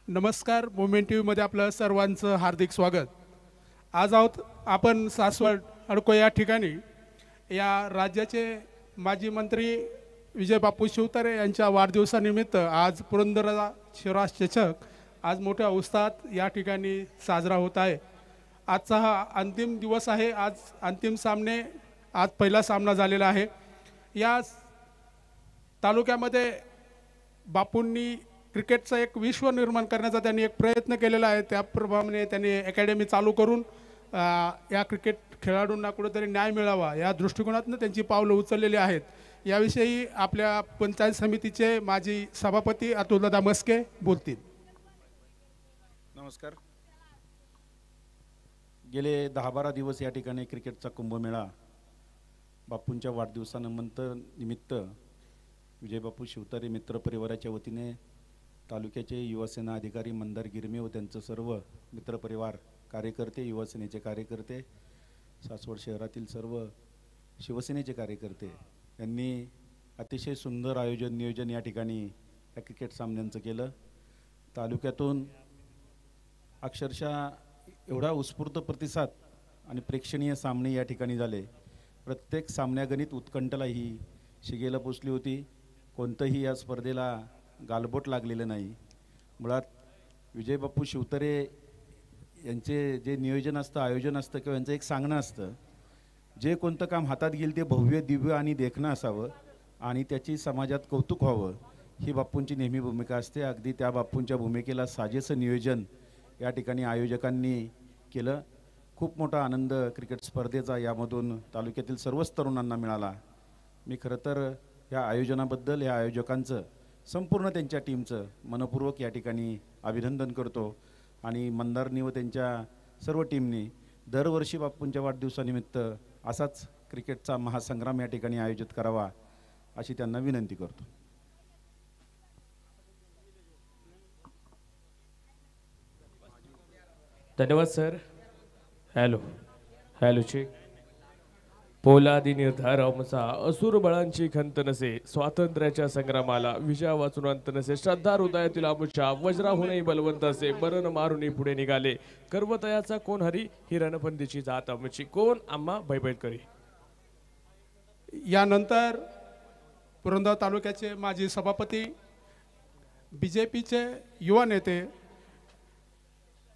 नमस्कार मोमेंट टी व्हीमध्ये आपलं सर्वांचं हार्दिक स्वागत. आज आहोत आपण सासवड अडको या ठिकाणी या राज्याचे माजी मंत्री विजय बापू शिवतारे यांच्या वाढदिवसानिमित्त आज पुरंदर शिवराज चषक आज मोठ्या उत्साहात या ठिकाणी साजरा होत आहे. आजचा हा अंतिम दिवस आहे. आज अंतिम सामने आज पहिला सामना झालेला आहे. या तालुक्यामध्ये बापूंनी क्रिकेटचा एक विश्व निर्माण करण्याचा त्यांनी एक प्रयत्न केलेला आहे. त्याप्रमाणे त्यांनी अकॅडमी चालू करून या क्रिकेट खेळाडूंना कुठेतरी न्याय मिळावा या दृष्टिकोनातून त्यांची पावलं उचललेली आहेत. याविषयी आपल्या पंचायत समितीचे माजी सभापती अतुलदादा मस्के बोलतील. नमस्कार. गेले 10-12 दिवस या ठिकाणी क्रिकेटचा कुंभमेळा बापूंच्या निमित्त विजयबापू शिवतारे मित्र परिवाराच्या वतीने तालुक्याचे युवासेना अधिकारी मंदार गिरमे व त्यांचं सर्व मित्रपरिवार कार्यकर्ते, युवासेनेचे कार्यकर्ते, सासवड शहरातील सर्व शिवसेनेचे कार्यकर्ते यांनी अतिशय सुंदर नियोजन या ठिकाणी या क्रिकेट सामन्यांचं केलं. तालुक्यातून अक्षरशः एवढा उत्स्फूर्त प्रतिसाद आणि प्रेक्षणीय सामने या ठिकाणी झाले. प्रत्येक सामन्यागणित उत्कंठला ही शिगेला पोचली होती. कोणतंही या स्पर्धेला गालबोट लागलेलं नाही. मुळात विजयबापू शिवतारे यांचे जे नियोजन असतं, आयोजन असतं किंवा यांचं एक सांगणं असतं, जे कोणतं काम हातात घेईल ते भव्य, दिव्य आणि देखणं असावं आणि त्याची समाजात कौतुक व्हावं, ही बापूंची नेहमी भूमिका असते. अगदी त्या बापूंच्या भूमिकेला साजेसं नियोजन या ठिकाणी आयोजकांनी केलं. खूप मोठा आनंद क्रिकेट स्पर्धेचा यामधून तालुक्यातील सर्वच तरुणांना मिळाला. मी खरं तर या आयोजनाबद्दल या आयोजकांचं, संपूर्ण त्यांच्या टीमचं मनपूर्वक या ठिकाणी अभिनंदन करतो आणि मंदारनी व त्यांच्या सर्व टीमनी दरवर्षी बापूंच्या वाढदिवसानिमित्त असाच क्रिकेटचा महासंग्राम या ठिकाणी आयोजित करावा अशी त्यांना विनंती करतो. धन्यवाद सर. Hello check. पोलादी निर्धार आमचा असुर बळांची खंत नसे, स्वातंत्र्याच्या संग्रामाला विजया वाचून अंत नसे, श्रद्धा हृदयातील आमुषा वज्राहूनही बलवंत असे, मरण मारुनी पुढे निघाले, कर्वतयाचा कोण हरी, ही रणपंथीची जात आमची, कोण आम्हा भयभीत करी. यानंतर पुरंदर तालुक्याचे माजी सभापती, BJPचे युवा नेते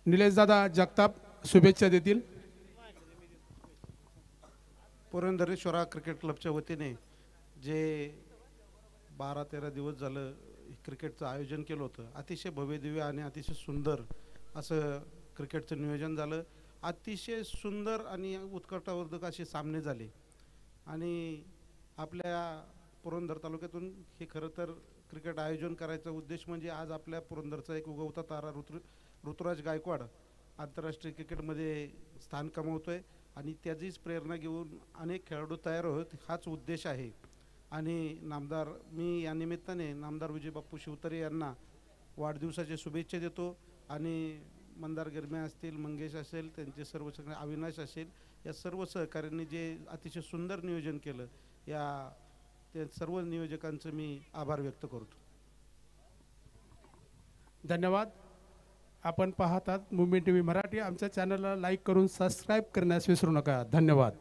निलेशदादा जगताप शुभेच्छा देतील. पुरंदरेश्वरा क्रिकेट क्लबच्या वतीने जे 12-13 दिवस झालं क्रिकेटचं आयोजन केलं होतं, अतिशय भव्यदिव्य आणि अतिशय सुंदर असं क्रिकेटचं नियोजन झालं. अतिशय सुंदर आणि उत्कटावर्धक असे सामने झाले आणि आपल्या पुरंदर तालुक्यातून हे खरं तर क्रिकेट आयोजन करायचा उद्देश म्हणजे आज आपल्या पुरंदरचा एक उगवता तारा ऋतुराज गायकवाड आंतरराष्ट्रीय क्रिकेटमध्ये स्थान कमावतोय आणि त्याचीच प्रेरणा घेऊन अनेक खेळाडू तयार होत, हाच उद्देश आहे. आणि मी या निमित्ताने नामदार विजयबापू शिवतारे यांना वाढदिवसाच्या शुभेच्छा देतो आणि मंदार गिरमे असतील, मंगेश असेल, त्यांचे सर्व सगळे अविनाश असेल, या सर्व सहकाऱ्यांनी जे अतिशय सुंदर नियोजन केलं, त्या सर्व नियोजकांचं मी आभार व्यक्त करतो. धन्यवाद. आपण पाहतात मुवमेंट TV मराठी. आमच्या चॅनलला लाईक करून सबस्क्राईब करण्यास विसरू नका. धन्यवाद.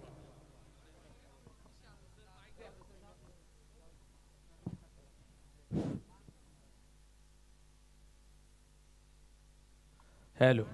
हॅलो.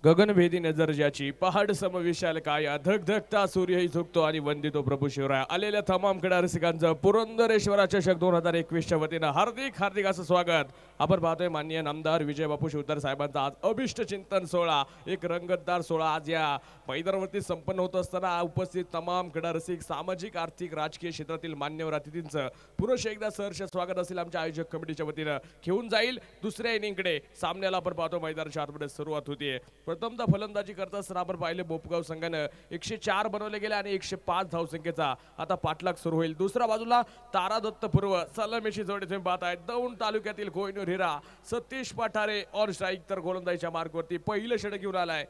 गगनभेदी नजर ज्याची, पहाड सम विशाल काया, धगधगता सूर्यही झुकतो आणि वंदितो प्रभू शिवराया. आलेल्या तमाम क्रीडा रसिकांचं पुरंदरेश्वरा चषक 2021च्या वतीनं हार्दिक हार्दिक असं स्वागत. आपण पाहतोय माननीय नामदार विजयबापू शिवतारे साहेबांचा आज अभिष्ट चिंतन सोहळा, एक रंगतदार सोहळा आज या मैदानावरती संपन्न होत असताना उपस्थित तमाम क्रीडा रसिक, सामाजिक, आर्थिक, राजकीय क्षेत्रातील मान्यवर अतिथींचं पुरुष एकदा सहर्ष स्वागत असेल आमच्या आयोजक कमिटीच्या वतीनं. घेऊन जाईल दुसऱ्या इनिंगकडे. सामन्याला आपण पाहतो मैदानाच्या आतमध्ये सुरुवात होतीये. प्रथमतः फलंदाजी करत असताना आपण पाहिले बोपगाव संघानं 104 बनवले गेले आणि 105 धावसंख्येचा आता पाठलाग सुरू होईल. दुसऱ्या बाजूला तारा दत्त पूर्व सलामीची जोडी तुम्ही पाहताय. दौंड तालुक्यातील कोहिनूर हिरा सतीश पठारे ऑन स्ट्राईक, तर गोलंदाजीच्या मार्कवरती पहिलं षटक घेऊन आलाय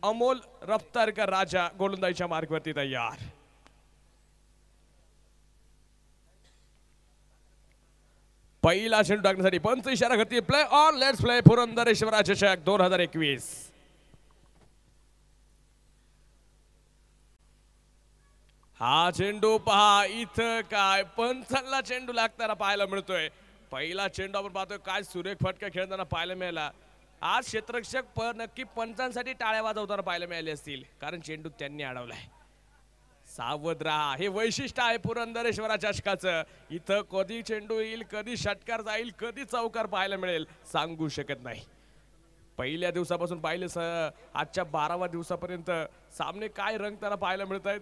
अमोल रफ्तारकर राजा, गोलंदाजीच्या मार्कवरती तयार. पहिला चेंडू टाकण्यासाठी पंच इशारा करते. Play on, let's play. Purandareshwara चषक 2021. हा चेंडू पहा, इथं काय पंचांना चेंडू लागताना पाहायला मिळतोय. पहिला चेंडू आपण पाहतोय, काय सुरेख फटका खेळताना पाहायला मिळाला. आज क्षेत्ररक्षक नक्की पंचांसाठी टाळ्या वाजवताना पाहायला मिळाले असतील, कारण चेंडू त्यांनी अडवलाय. सावध राहा, हे वैशिष्ट्य आहे पुरंदरेश्वरा चषकाचं. इथं कधी चेंडू येईल, कधी षटकार जाईल, कधी चौकार पाहायला मिळेल सांगू शकत नाही. पहिल्या दिवसापासून पाहिले आजच्या 12व्या दिवसापर्यंत सामने काय रंगताना पाहायला मिळत आहेत.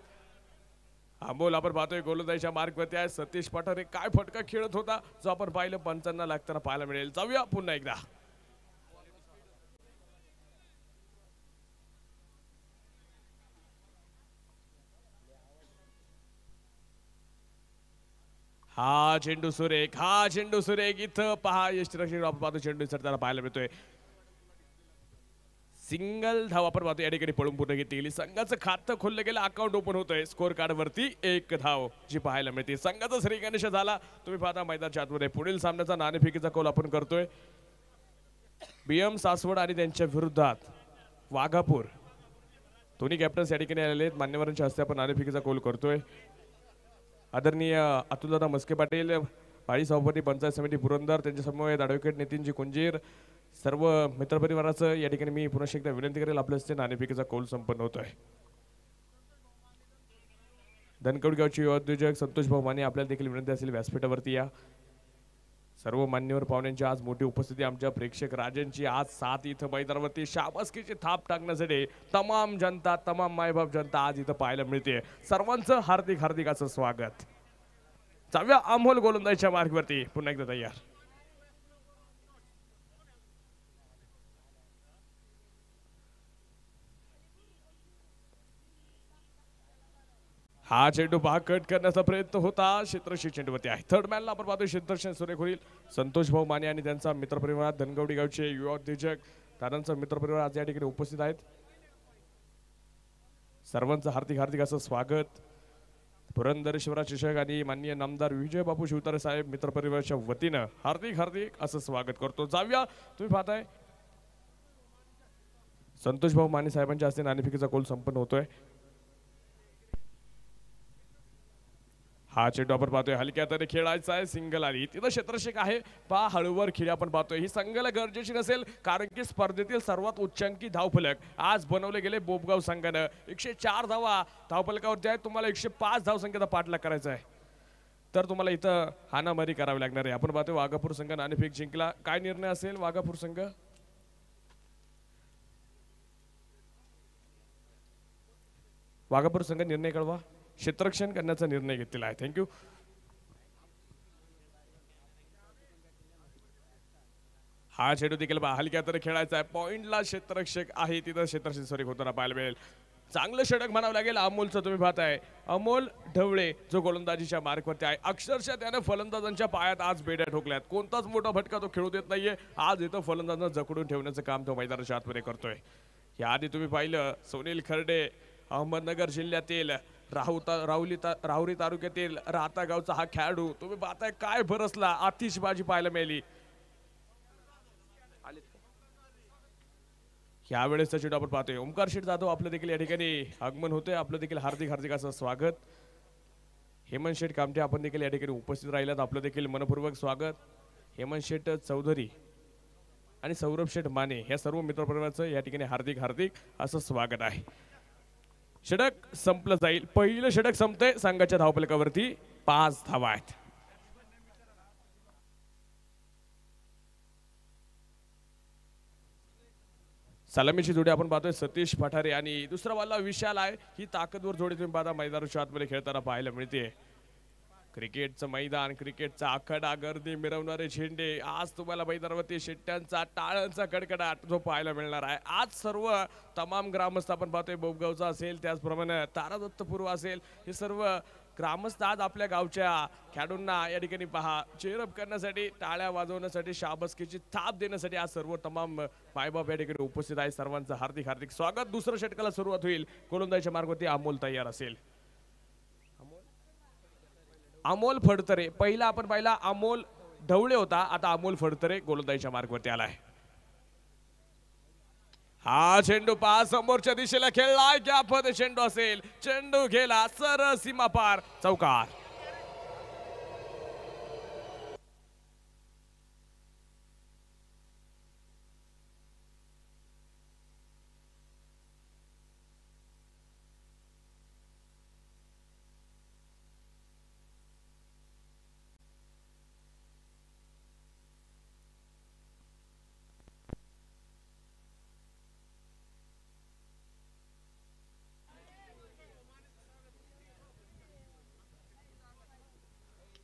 अमोल आपण पाहतोय गोलंदाजीच्या मार्कवरती आहे. सतीश पठारे काय फटका खेळत होता, जो आपण पाहिलं पंचांना लागताना पाहायला मिळेल. जाऊया पुन्हा एकदा. हा चेंडू सुरेख, हा चेंडू सुरेख. इथं पहा यष्टीरक्षक आपण पाहतो चेंडू सरताना पाहायला मिळतोय. सिंगल धाव आपण पाहतो या ठिकाणी पळून पूर्ण घेतली गेली. संघाचं खातं खोललं गेलं, अकाउंट ओपन होतंय. स्कोर कार्ड वरती 1 धाव जी पाहायला मिळते. संघाचा श्रीगणेश झाला. तुम्ही पाहता मैदानाच्या आतमध्ये पुढील सामन्याचा नाणेफेकीचा कौल आपण करतोय. BM सासवड आणि त्यांच्या विरोधात वाघापूर दोन्ही कॅप्टन्स या ठिकाणी आलेले आहेत. मान्यवरांच्या हस्ते आपण नाणेफेकीचा कौल करतोय. आदरणीय अतुलदादा मस्के पाटील, पाळी सभापती पंचायत समिती पुरंदर, त्यांच्या समवेत ॲडव्होकेट नितीनजी कुंजीर, सर्व मित्रपरिवाराचं या ठिकाणी मी पुन्हा एकदा विनंती करेल आपल्या हस्ते नाणेफेकीचा कौल संपन्न होतोय. धनकवडी गावचे युवा उद्योजक संतोष भाऊ माने, आपल्याला देखील विनंती असेल व्यासपीठावरती या. सर्व मान्यवर पाहुण्यांची आज मोठी उपस्थिती. आमच्या प्रेक्षक राजांची आज 7 इथं मैदानावरती शाबासकीची थाप टाकण्यासाठी तमाम जनता, तमाम मायबाप जनता आज इथं पाहायला मिळते. सर्वांचं हार्दिक हार्दिक असं स्वागत. जाऊया अमोल गोलंदाजीच्या मार्गवरती पुन्हा एकदा तयार. हा चेंडू पहा कट करण्याचा प्रयत्न होता. क्षेत्रशी चेंडूवरती आहे. थर्ड मॅनला आपण पाहतोय क्षेत्रक्षण सुरेख होईल. संतोष भाऊ माने आणि त्यांचा मित्रपरिवार धनगवडी गावचे युवा उद्योजक दादांचा मित्रपरिवार आज या ठिकाणी उपस्थित आहेत. सर्वांचं हार्दिक हार्दिक असं स्वागत. पुरंदर शिवराज चषक आणि माननीय नामदार विजय बापू शिवतारे साहेब मित्रपरिवाराच्या वतीनं हार्दिक हार्दिक असं स्वागत करतो. जाऊया, तुम्ही पाहताय संतोष भाऊ माने साहेबांच्या हस्ते नाणेफेकीचा कौल संपन्न होतोय. हा चेंडू आपण पाहतोय हलक्या तरी खेळायचा आहे. सिंगल आली तिथं क्षेत्ररक्षक आहे. पहा हळूवर खेळी आपण पाहतोय. ही संघाला गरजेची नसेल, कारण की स्पर्धेतील सर्वात उच्चांकी धावफलक आज बनवले गेले बोबगाव संघानं. 104 धावा धावफलकावरती आहेत. तुम्हाला 105 धावसंख्येचा पाठलाग करायचा आहे, तर तुम्हाला इथं हाणामारी करावी लागणार आहे. आपण पाहतोय वाघापूर संघ नाणेफेक जिंकला. काय निर्णय असेल वाघापूर संघ? वाघापूर संघ निर्णय कळवा. क्षेत्ररक्षण करण्याचा निर्णय घेतलेला आहे. थँक्यू. हा चेंडू देखील हलक्या तर खेळायचा आहे. पॉइंटला क्षेत्ररक्षक आहे, तिथं क्षेत्ररक्षण सुरेख होताना पाहायला मिळेल. चांगलं षटक म्हणावं लागेल अमोलचं. तुम्ही पाहताय अमोल ढवळे जो गोलंदाजीच्या मार्कवरती आहे. अक्षरशः त्याने फलंदाजांच्या पायात आज बेड्या ठोकल्यात. कोणताच मोठा फटका तो खेळू देत नाहीये. आज इथं फलंदाजांना जकडून ठेवण्याचं काम तो मैदानाच्या आतमध्ये करतोय. याआधी तुम्ही पाहिलं सुनील खर्डे अहमदनगर जिल्ह्यातील राहुरी तालुक्यातील राहता गावचा हा खेळाडू. तुम्ही पाहताय काय बरसला, आतिषबाजी पाहायला मिळाली. यावेळेस चेंडू आपण पाहतोय ओमकार शेठ जाधव आपलं देखील या ठिकाणी आगमन होतंय. आपलं देखील हार्दिक हार्दिक असं स्वागत. हेमंत शेठ कामटे आपण देखील या ठिकाणी उपस्थित राहिलात. आपलं देखील मनपूर्वक स्वागत. हेमंत शेठ चौधरी आणि सौरभ शेठ माने या सर्व मित्रपरिवाराचं या ठिकाणी हार्दिक हार्दिक असं स्वागत आहे. षटक संपलं जाईल. पहिलं षटक संपतंय. संघाच्या धावफलकावरती 5 धावा आहेत. सलामीची जोडी आपण पाहतोय सतीश पठारे आणि दुसरा वाला विशाल आहे. ही ताकदवर जोडी तुम्ही पाहता मैदानाच्या आतमध्ये खेळताना पाहायला मिळते. क्रिकेटचं मैदान, क्रिकेटचा आखाडा, गर्दी मिरवणारे झेंडे. आज तुम्हाला मैदानावरती शिट्ट्यांचा टाळ्यांचा कडकडाट जो पाहायला मिळणार आहे. आज सर्व तमाम ग्रामस्थ आपण पाहतोय बोबगावचा असेल, त्याचप्रमाणे तारादत्तपूर्व असेल, हे सर्व ग्रामस्थ आज आपल्या गावच्या खेळाडूंना या ठिकाणी पहा चेअरअप करण्यासाठी, टाळ्या वाजवण्यासाठी, शाबासकीची थाप देण्यासाठी आज सर्व तमाम मायबाप या ठिकाणी उपस्थित आहे. सर्वांचं हार्दिक हार्दिक स्वागत. दुसरं षटकाला सुरुवात होईल. गोलंदाजीच्या मार्गावरती अमोल तयार असेल. अमोल फडतरे पहिला आपण पाहिला अमोल ढवळे होता. आता अमोल फडतरे गोलंदाजीच्या मार्गावरती आलाय. हा चेंडू पहा समोरच्या दिशेला खेळलाय. गॅपमध्ये चेंडू असेल. चेंडू गेला सरळ सीमा पार चौकार.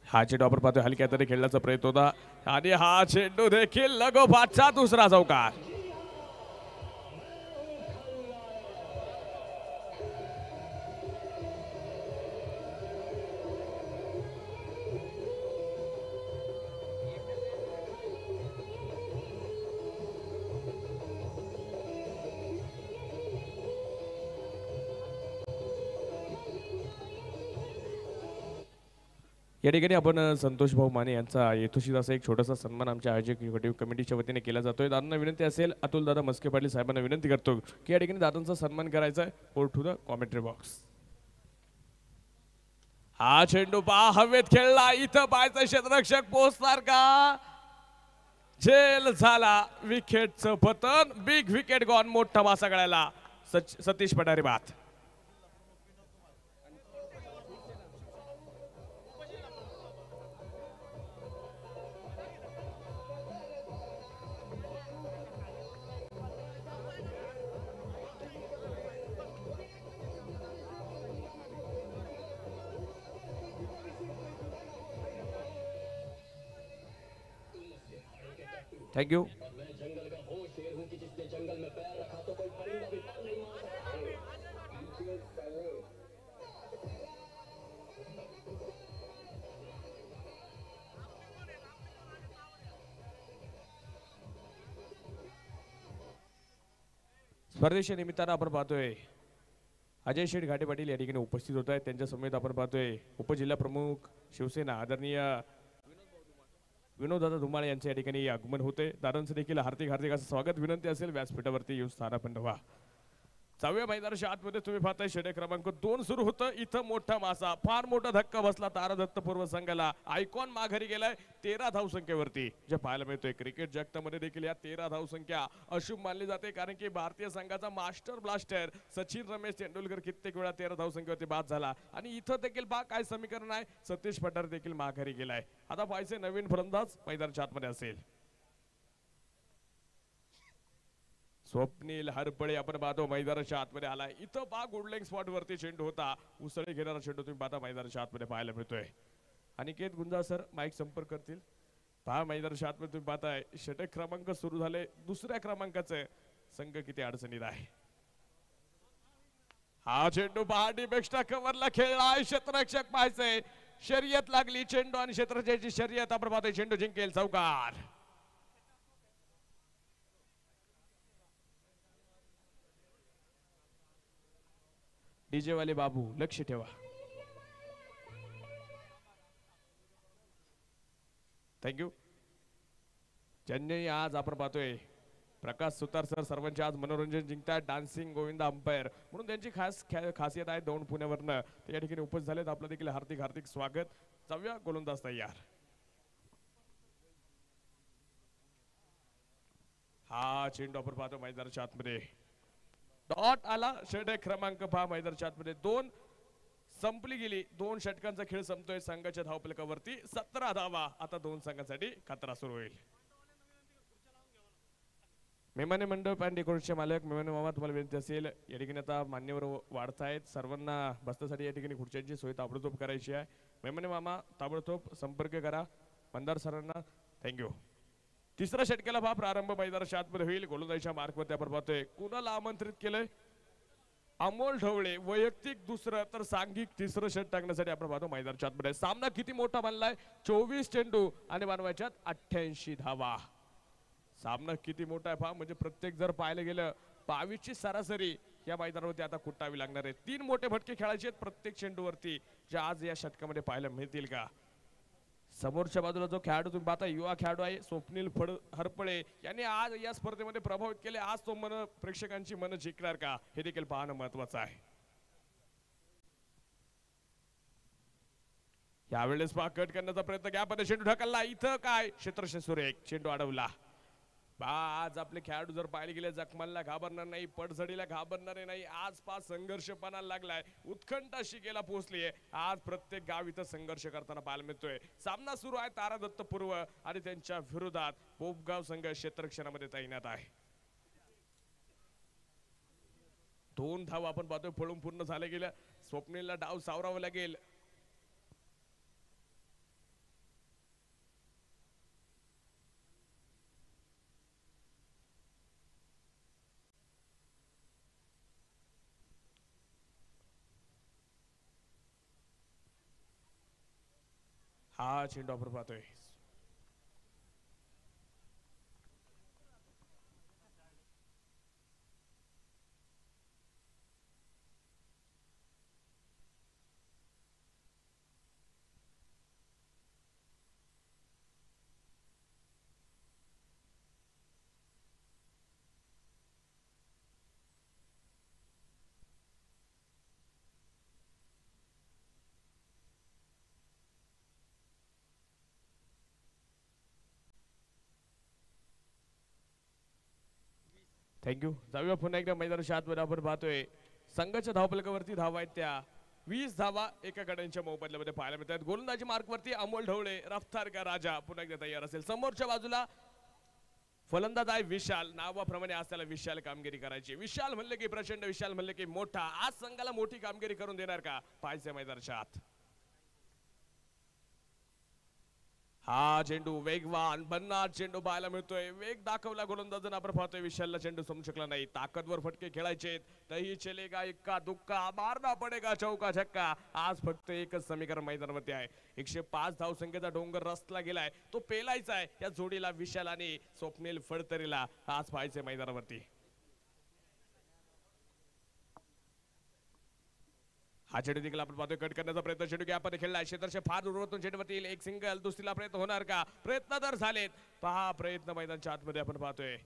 हा चेंडू आपण पाहतोय हलक्या तरी खेळण्याचा प्रयत्न होता आणि हा चेंडू देखील लगोपाठचा दुसरा चौकार. या ठिकाणी आपण संतोष भाऊ माने यांचा यथोचित असा एक छोटासा सन्मान आमच्या आयोजक कमिटीच्या वतीने केला जातोय. दादांना विनंती असेल, अतुल दादा मस्के पाटील साहेबांना विनंती करतो की या ठिकाणी दादांचा सन्मान करायचा आहे. Over to the commentary box. हा चेंडू पहा हवेत खेळला, इथं पाहायचं क्षेत्ररक्षक पोहोचणार का? झेल झाला, विकेटचं पतन, बिग विकेट गॉन, मोठा मासा गळाला. सतीश पठारे बात. थँक्यू. स्पर्धेच्या निमित्तानं आपण पाहतोय अजय शेठ घाटे पाटील या ठिकाणी उपस्थित होत आहेत. त्यांच्या समेत आपण पाहतोय उपजिल्हा प्रमुख शिवसेना आदरणीय विनोददादा धुमाळे यांचे या ठिकाणी आगमन होते. दादांचं देखील हार्दिक हार्दिक असं स्वागत. विनंती असेल व्यासपीठावरती येऊन स्थानापन्न व्हा. 4व्या मैदानाच्या आतमध्ये तुम्ही पाहताय षटक क्रमांक 2 सुरू होतं. इथं मोठा मासा, फार मोठा धक्का बसला तारादत्त पूर्व संघाला. आयकॉन माघारी गेलाय 13 धावसंख्येवरती, जे पाहायला मिळतोय. क्रिकेट जगतामध्ये देखील या 13 धावसंख्या अशुभ मानली जाते, कारण की भारतीय संघाचा मास्टर ब्लास्टर सचिन रमेश तेंडुलकर कित्येक वेळा 13 धावसंख्येवरती बाद झाला. आणि इथं देखील पहा काय समीकरण आहे. सतीश पठारे देखील माघारी गेलाय. आता पाहायचे नवीन फलंदाज मैदानाच्या आतमध्ये असेल. स्वप्नील हरपळे आपण पाहतो मैदानाच्या आतमध्ये आलाय. इथं पहा गुडलेग स्पॉट वरती चेंडू होता. उसळी घेणारा चेंडू तुम्ही पाहता मैदानाच्या आतमध्ये पाहायला मिळतोय. अनिकेत गुंजा सर माईक संपर्क करतील. पहा मैदानाच्या आतमध्ये तुम्ही पाहताय षटक क्रमांक सुरू झाले. दुसऱ्या क्रमांकाचे संघ किती अडचणीत आहे. हा चेंडू पहा डीपेक्स्ट्रा कव्हरला खेळलाय. क्षेत्ररक्षक पाहायचंय. शर्यत लागली चेंडू आणि क्षेत्ररक्षकाची शर्यत. आपण पाहतोय चेंडू जिंकेल चौकार. डीजे वाले बाबू लक्ष ठेवा. थँक्यू. ज्यांनी आज आपण पाहतोय प्रकाश सुतार सर सर्वांचे आज मनोरंजन जिंकतात. डान्सिंग गोविंदा अंपायर म्हणून त्यांची खास खासियत आहे. दौंड पुण्यावरनं ते या ठिकाणी उपस्थित झालेत. आपलं देखील हार्दिक हार्दिक स्वागत. 4व्या गोलंदाज तयार. हा चेंडू आपण पाहतो मैदानाच्या आतमध्ये डॉट आला. षटक क्रमांक 5 मैदानाच्या आतमध्ये 2 संपली गेली. 2 षटकांचा खेळ संपतोय. संघाच्या धावफलकावरती 17 धावा. आता 2 संघांसाठी खतरा सुरू होईल. मेहमाने मंडप अँड डेकोरेशनचे मालक मेहमाने मामा तुम्हाला विनंती असेल, या ठिकाणी आता मान्यवर वाढतायत. सर्वांना बसण्यासाठी या ठिकाणी खुर्च्यांची सोय ताबडतोब करायची आहे. मेहमाने मामा ताबडतोब संपर्क करा मंदार सरांना. थँक्यू. तिसऱ्या षटकाला पहा प्रारंभ मैदानाच्या आतमध्ये होईल. गोलंदाजीच्या मार्कवरती आपण पाहतोय कुणाला आमंत्रित केलंय. अमोल ढवळे वैयक्तिक दुसरं तर सांघिक तिसरं षट टाकण्यासाठी आपण पाहतो मैदानाच्या आतमध्ये. सामना किती मोठा बनलाय. 24 चेंडू आणि बनवायच्यात 88 धावा. सामना किती मोठा आहे पहा. म्हणजे प्रत्येक जर पाहायला गेलं 22 ची सरासरी या मैदानावरती आता कुटावी लागणार आहे. 3 मोठे फटके खेळायचे आहेत प्रत्येक चेंडूवरती, जे आज या षटकामध्ये पाहायला मिळतील का. समोरच्या बाजूला जो खेळाडू तुम्ही पाहता युवा खेळाडू आहे स्वप्नील हरपळे यांनी आज या स्पर्धेमध्ये प्रभावित केले. आज तो प्रेक्षकांची मन जिंकणार का हे देखील पाहणं महत्वाचं आहे. यावेळेस पहा कट करण्याचा प्रयत्न गॅपमध्ये चेंडू ढकलला. इथं काय क्षेत्ररक्षक सुरेख चेंडू अडवला. आज आपले खेळाडू जर पाहिले गेले जखमाला घाबरणार नाही, पडझडीला घाबरणारे नाही. आज पाच संघर्ष पणाला लागलाय. उत्कंठा शिकेला पोहोचलीये. आज प्रत्येक गाव इथं संघर्ष करताना पाहायला मिळतोय. सामना सुरू आहे. तारादत्त पूर्व आणि त्यांच्या विरोधात पोपगाव संघ क्षेत्ररक्षणामध्ये तैनात आहे. 2 धाव आपण पाहतोय पळून पूर्ण झाले गेल्या. स्वप्नीलला डाव सावरावं लागेल. हा चेंडू आपण पाहतोय. थँक्यू. जाऊया पुन्हा एकदा मैदानाच्या आतमध्ये. आपण पाहतोय संघाच्या धावफलकावरती धावा आहेत त्या 20 धावा एका गड्यांच्या मोबदल्यामध्ये पाहायला मिळतात. गोलंदाजी मार्कवरती अमोल ढवळे, रफ्तार का राजा पुन्हा एकदा तयार असेल. समोरच्या बाजूला फलंदाज आहे विशाल. नावाप्रमाणे आज त्याला विशाल कामगिरी करायची. विशाल म्हणले की प्रचंड, विशाल म्हणले की मोठा. आज संघाला मोठी कामगिरी करून देणार का पाहायचं मैदानाच्या आत. हा चेंडू वेगवान भन्नाट चेंडू पाहायला मिळतोय. वेग दाखवला गोलंदाजानं. आपण पाहतोय विशालला चेंडू समजू शकला नाही. ताकदवर फटके खेळायचे. तही चलेगा इक्का दुक्का, मारना पडेगा चौका छक्का. आज फक्त एकच समीकरण मैदानावरती आहे. 105 धावसंख्येचा डोंगर रस्त्याला गेलाय, तो पेलायचा आहे. या जोडीला विशाल आणि स्वप्नील फडतरेला आज पाहायचे मैदानावरती. हा चेंडू देखील आपण पाहतोय कट करण्याचा प्रयत्न. चेंडू गॅपमध्ये खेळलाय. क्षेत्रक्षे फार दूरवरतून चेंडूवरती येईल. एक सिंगल, दुसरीला प्रयत्न होणार का? प्रयत्न तर झालेत. पहा प्रयत्न मैदानाच्या आतमध्ये आपण पाहतोय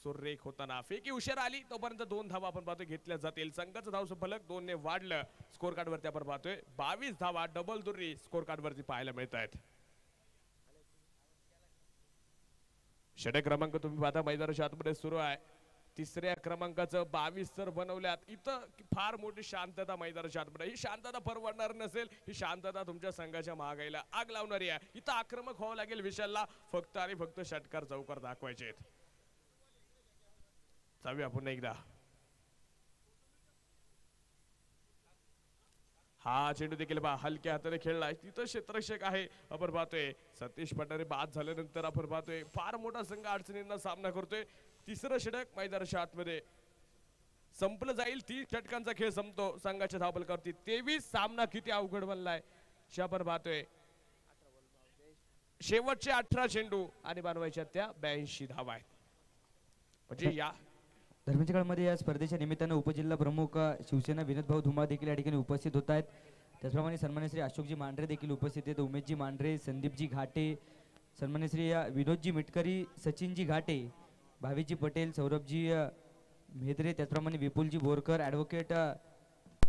सुरेख होताना. फेकी उशीर आली तोपर्यंत 2 धावा आपण पाहतोय घेतल्या जातील. संघाचं धावचं फलक 2 ने वाढलं. स्कोर कार्ड वरती आपण पाहतोय 22 धावा डबल दुर्री स्कोर कार्ड वरती पाहायला मिळत आहेत. षटक क्रमांक तुम्ही पाहता मैदानाच्या आतमध्ये सुरू आहे. 3ऱ्या क्रमांकाचं 22 तर बनवल्यात. इथं फार मोठी शांतता मैदानाच्या आतमध्ये. ही शांतता परवडणार नसेल. ही शांतता तुमच्या संघाच्या महागाईला आग लावणारी आहे. इथं आक्रमक व्हावं लागेल विशालला. फक्त आणि फक्त षटकार चौकार दाखवायचे आहेत. जाऊया पुन्हा एकदा. हा चेंडू देखील हलक्या हाताने खेळलाय. तिथं क्षेत्ररक्षक आहे. आपण पाहतोय सतीश पठारे बाद झाल्यानंतर आपण पाहतोय फार मोठा संघ अडचणींना सामना करतोय. 3रं षटक मैदानाच्या आतमध्ये संपलं जाईल. 30 षटकांचा खेळ संपतो. संघाच्या धावफलकावरती 23. सामना किती अवघड बनलाय आपण पाहतोय. शेवटचे 18 चेंडू आणि बनवायच्या त्या 82 धावा आहेत. म्हणजे या दरम्यानच्या काळामध्ये या स्पर्धेच्या निमित्तानं उपजिल्हा प्रमुख शिवसेना विनोद भाऊ धुमाळ देखील या ठिकाणी उपस्थित होत आहेत. त्याचप्रमाणे सन्मान्य श्री अशोकजी मांढरे देखील उपस्थित आहेत. उमेशजी मांढरे, संदीपजी घाटे, सन्मान्य श्री विनोदजी मिटकरी, सचिनजी घाटे, भावीजी पटेल, सौरभजी म्हेत्रे, त्याचप्रमाणे विपुलजी बोरकर, ॲडव्होकेट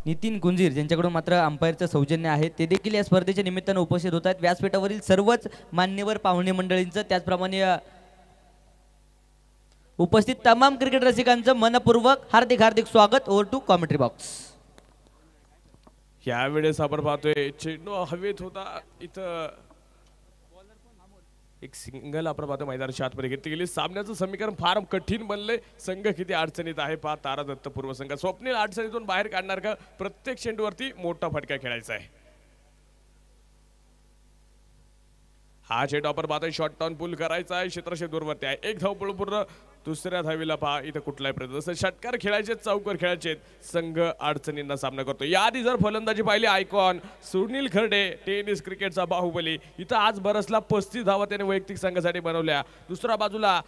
नितीन गुंजीर ज्यांच्याकडून मात्र अंपायरचं सौजन्य आहे ते देखील या स्पर्धेच्या निमित्तानं उपस्थित होत आहेत. व्यासपीठावरील सर्वच मान्यवर पाहुणे मंडळींचं त्याचप्रमाणे उपस्थित तमाम क्रिकेट रसिकांचं मनपूर्वक हार्दिक हार्दिक स्वागत. Over to commentary box. यावेळेस आपण पाहतोय चेंडू हवेत होता. इथं एक सिंगल आपण पाहतो मैदानाच्या आतमध्ये घेतली गेली. सामन्याचं समीकरण फार कठीण बनलंय. संघ किती अडचणीत आहे पहा. तारा दत्त पूर्व संघ. स्वप्नील अडचणीतून बाहेर काढणार का? प्रत्येक चेंडूवरती मोठा फटका खेळायचा आहे. हा चेंडू आपण पाहतोय शॉर्ट टॉन पुल करायचा आहे. क्षेत्रक्षक दूरवरती आहे. एक धाव पूर्ण. 2ऱ्या धावीला पहा इथं कुठलाही प्रयत्न. जसं षटकार खेळायचे, चौकर खेळायचे. संघ अडचणींना सामना करतो. याआधी जर फलंदाजी पाहिली आयकॉन सुनील खर्डे, टेनिस क्रिकेटचा बाहुबली, इथं आज बरसला 35 धावा त्याने वैयक्तिक संघासाठी बनवल्या. दुसऱ्या बाजूला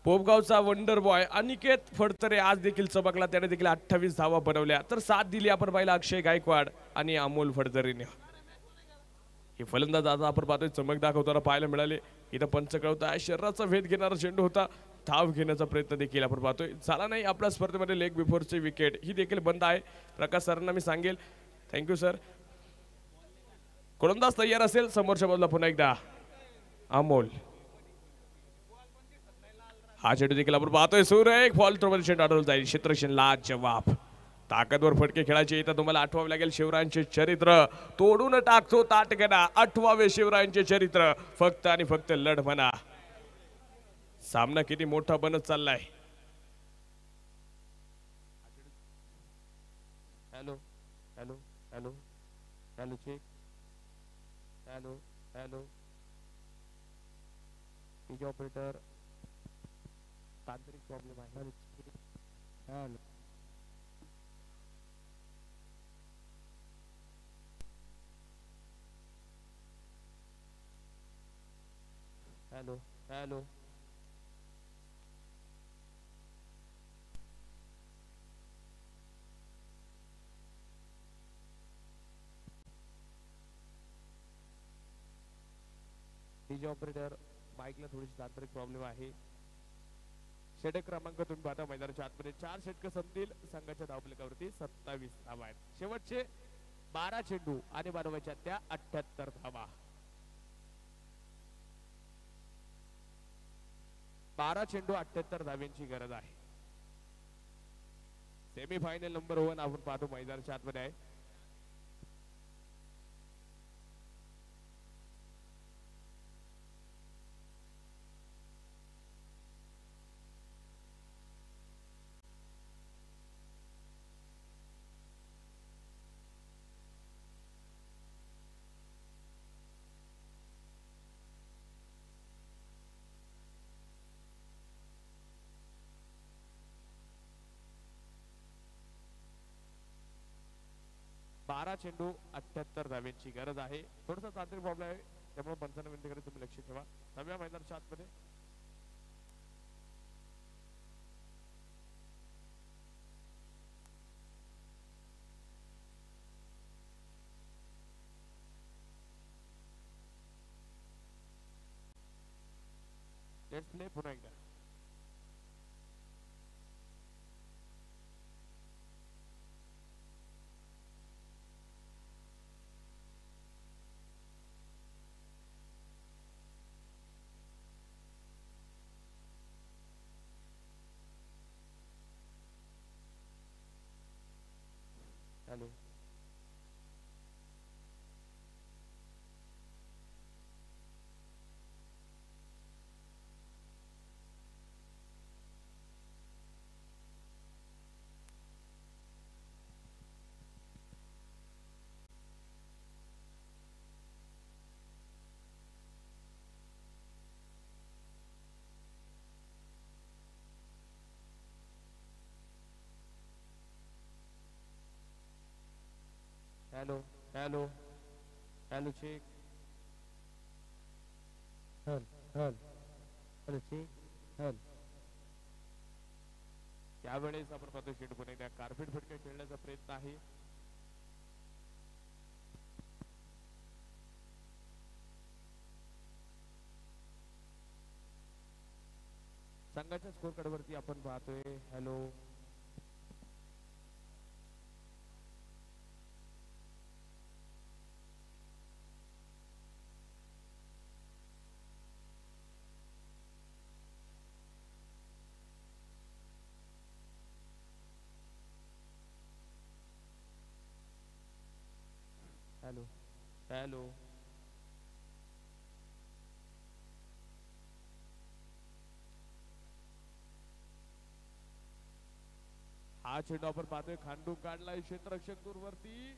पोपगावचा वंडर बॉय अनिकेत फडतरे आज देखील चमकला. त्याने देखील 28 धावा बनवल्या. तर साथ दिली आपण पाहिला अक्षय गायकवाड आणि अमोल फडतरेने. हे फलंदाज आज आपण पाहतोय चमक दाखवताना पाहायला मिळाले. इथं पंच कळवता शरीराचा भेद घेणारा चेंडू होता. धाव घेण्याचा प्रयत्न देखील आपण पाहतोय झाला नाही. आपल्या स्पर्धेमध्ये लेग बिफोरची विकेट ही देखील बंद आहे. प्रकाश सरांना मी सांगेल. Thank you sir. गोलंदाज तयार असेल. समोरच्या बाजूला पुन्हा एकदा अमोल. हा चेंडू देखील आपण पाहतोय सुरेख फॉल थ्रोमध्ये चेंडू अडवला जाईल. क्षेत्ररक्षण लाज जवाब. ताकदवर फटके खेळायचे. इथं तुम्हाला आठवावे लागेल शिवरायांचे चरित्र. तोडून टाकतो ताटकना. 8वावे शिवरायांचे चरित्र. फक्त आणि फक्त लढ म्हणा. सामना किती मोठा बनत चाललाय. Hello hello hello hello check. Hello hello operator तांत्रिक प्रॉब्लेम आहे. Hello hello hello DJ operator माईकला थोडीशी तांत्रिक प्रॉब्लेम आहे. षटक क्रमांक तुम्ही पाहता मैदानाच्या आतमध्ये 4 षटक संपतील. संघाच्या धावफलकावरती 27 धावा आहेत. शेवटचे 12 चेंडू आणि बनवायच्या त्या 78 धावा. 12 चेंडू 78 धाव्यांची गरज आहे. सेमी फायनल नंबर 1 आपण पाहतो मैदानाच्या आतमध्ये आहे. बारा चेंडू 78 धाव्यांची गरज आहे. थोडासा तांत्रिक प्रॉब्लेम आहे त्यामुळे पंचांना विनंती तुम्ही लक्ष ठेवा. 9व्या मैदानाच्या आतमध्ये लेट्स प्ले पुन्हा एकदा. Hello hello hello hello check hello hello hello check hello. त्यावेळेस आपण पाहतो शेट पुणे त्या कार्पेट फटका खेळण्याचा प्रयत्न आहे. संघाच्या स्कोर कार्ड वरती आपण पाहतोय हॅलो हॅलो हॅलो हा चेंडू आपण पाहतोय खांडू काढलाय क्षेत्ररक्षक दूर वरती.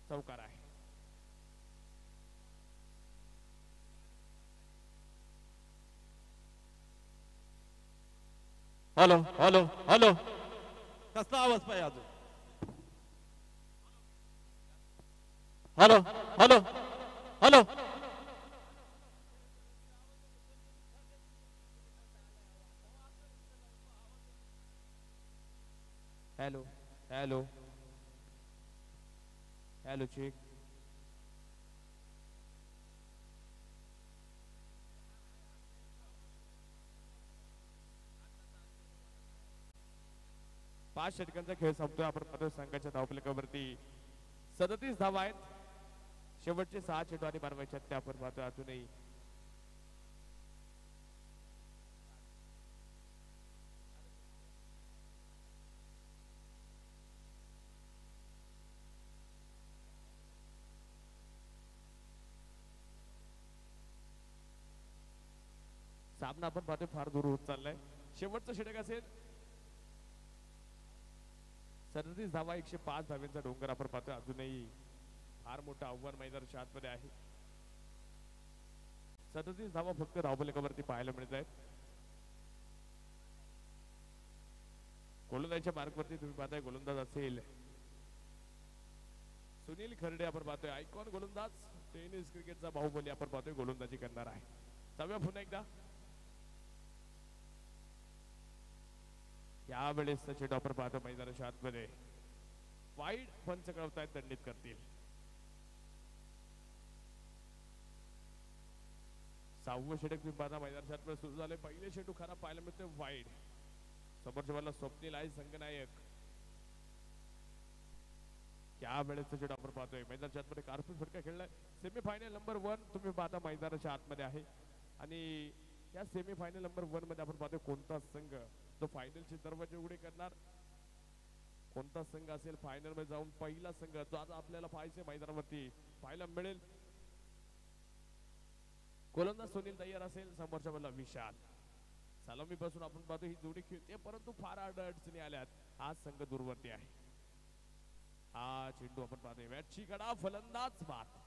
चौकार आहे. हॅलो हॅलो हॅलो कसला आवाज पाहिजे अजून. Hello hello hello hello hello hello check पाच षटकांचा खेळ संपतोय. आपण पाहतोय संघाच्या धावफलकावरती 37 धावा आहेत. शेवटचे 6 चेंडू आणि मारवायच्या त्या आपण पाहतोय अजूनही सामना आपण पाहतोय फार दूर होत चाललाय. शेवटचं षटक असेल 37 धावा 105 धाव्यांचा डोंगर आपण पाहतोय. अजूनही फार मोठं आव्हान मैदानाच्या आतमध्ये आहे. 37 धावा फक्त धावफलकावरती पाहायला मिळत आहेत. गोलंदाजीच्या मार्कवरती तुम्ही पाहताय गोलंदाज असेल सुनील खर्डे. आपण पाहतोय आयकॉन गोलंदाज टेनिस क्रिकेटचा बाहुबली आपण पाहतोय गोलंदाजी करणार आहे. जाऊया पुन्हा एकदा. यावेळेस चेंडू आपण पाहतो मैदानाच्या आतमध्ये वाईड पंच कळवतायत दंडित करतील. सहावं षटक तुम्ही पाहता मैदानाच्या आतमध्ये सुरू झाले. पहिले चेंडू खराब पाहायला मिळतोय वाईड. समोरच्या बाजूला स्वप्नील आहे संघनायक. यावेळेस चेंडू आपण पाहतोय मैदानाच्या आतमध्ये कार्पेट फटका खेळलाय. सेमीफायनल नंबर 1 तुम्ही पाहता मैदानाच्या आतमध्ये आहे आणि या सेमी फायनल नंबर 1 मध्ये आपण पाहतोय कोणता संघ तो फायनलचे दरवाजे उघडे करणार, कोणता संघ असेल फायनल मध्ये जाऊन पहिला संघ जो आज आपल्याला पाहायचे मैदानावरती पाहायला मिळेल. गोलंदाज सुनील तयार असेल, समोरच्या बाजूला विशाल. सलामी पासून आपण पाहतो ही जोडी खेळते, परंतु फार अडचणी आल्यात. आज संघ दूरवरती आहे. हा चेंडू आपण पाहतोय मॅचची कडा, फलंदाज बाद.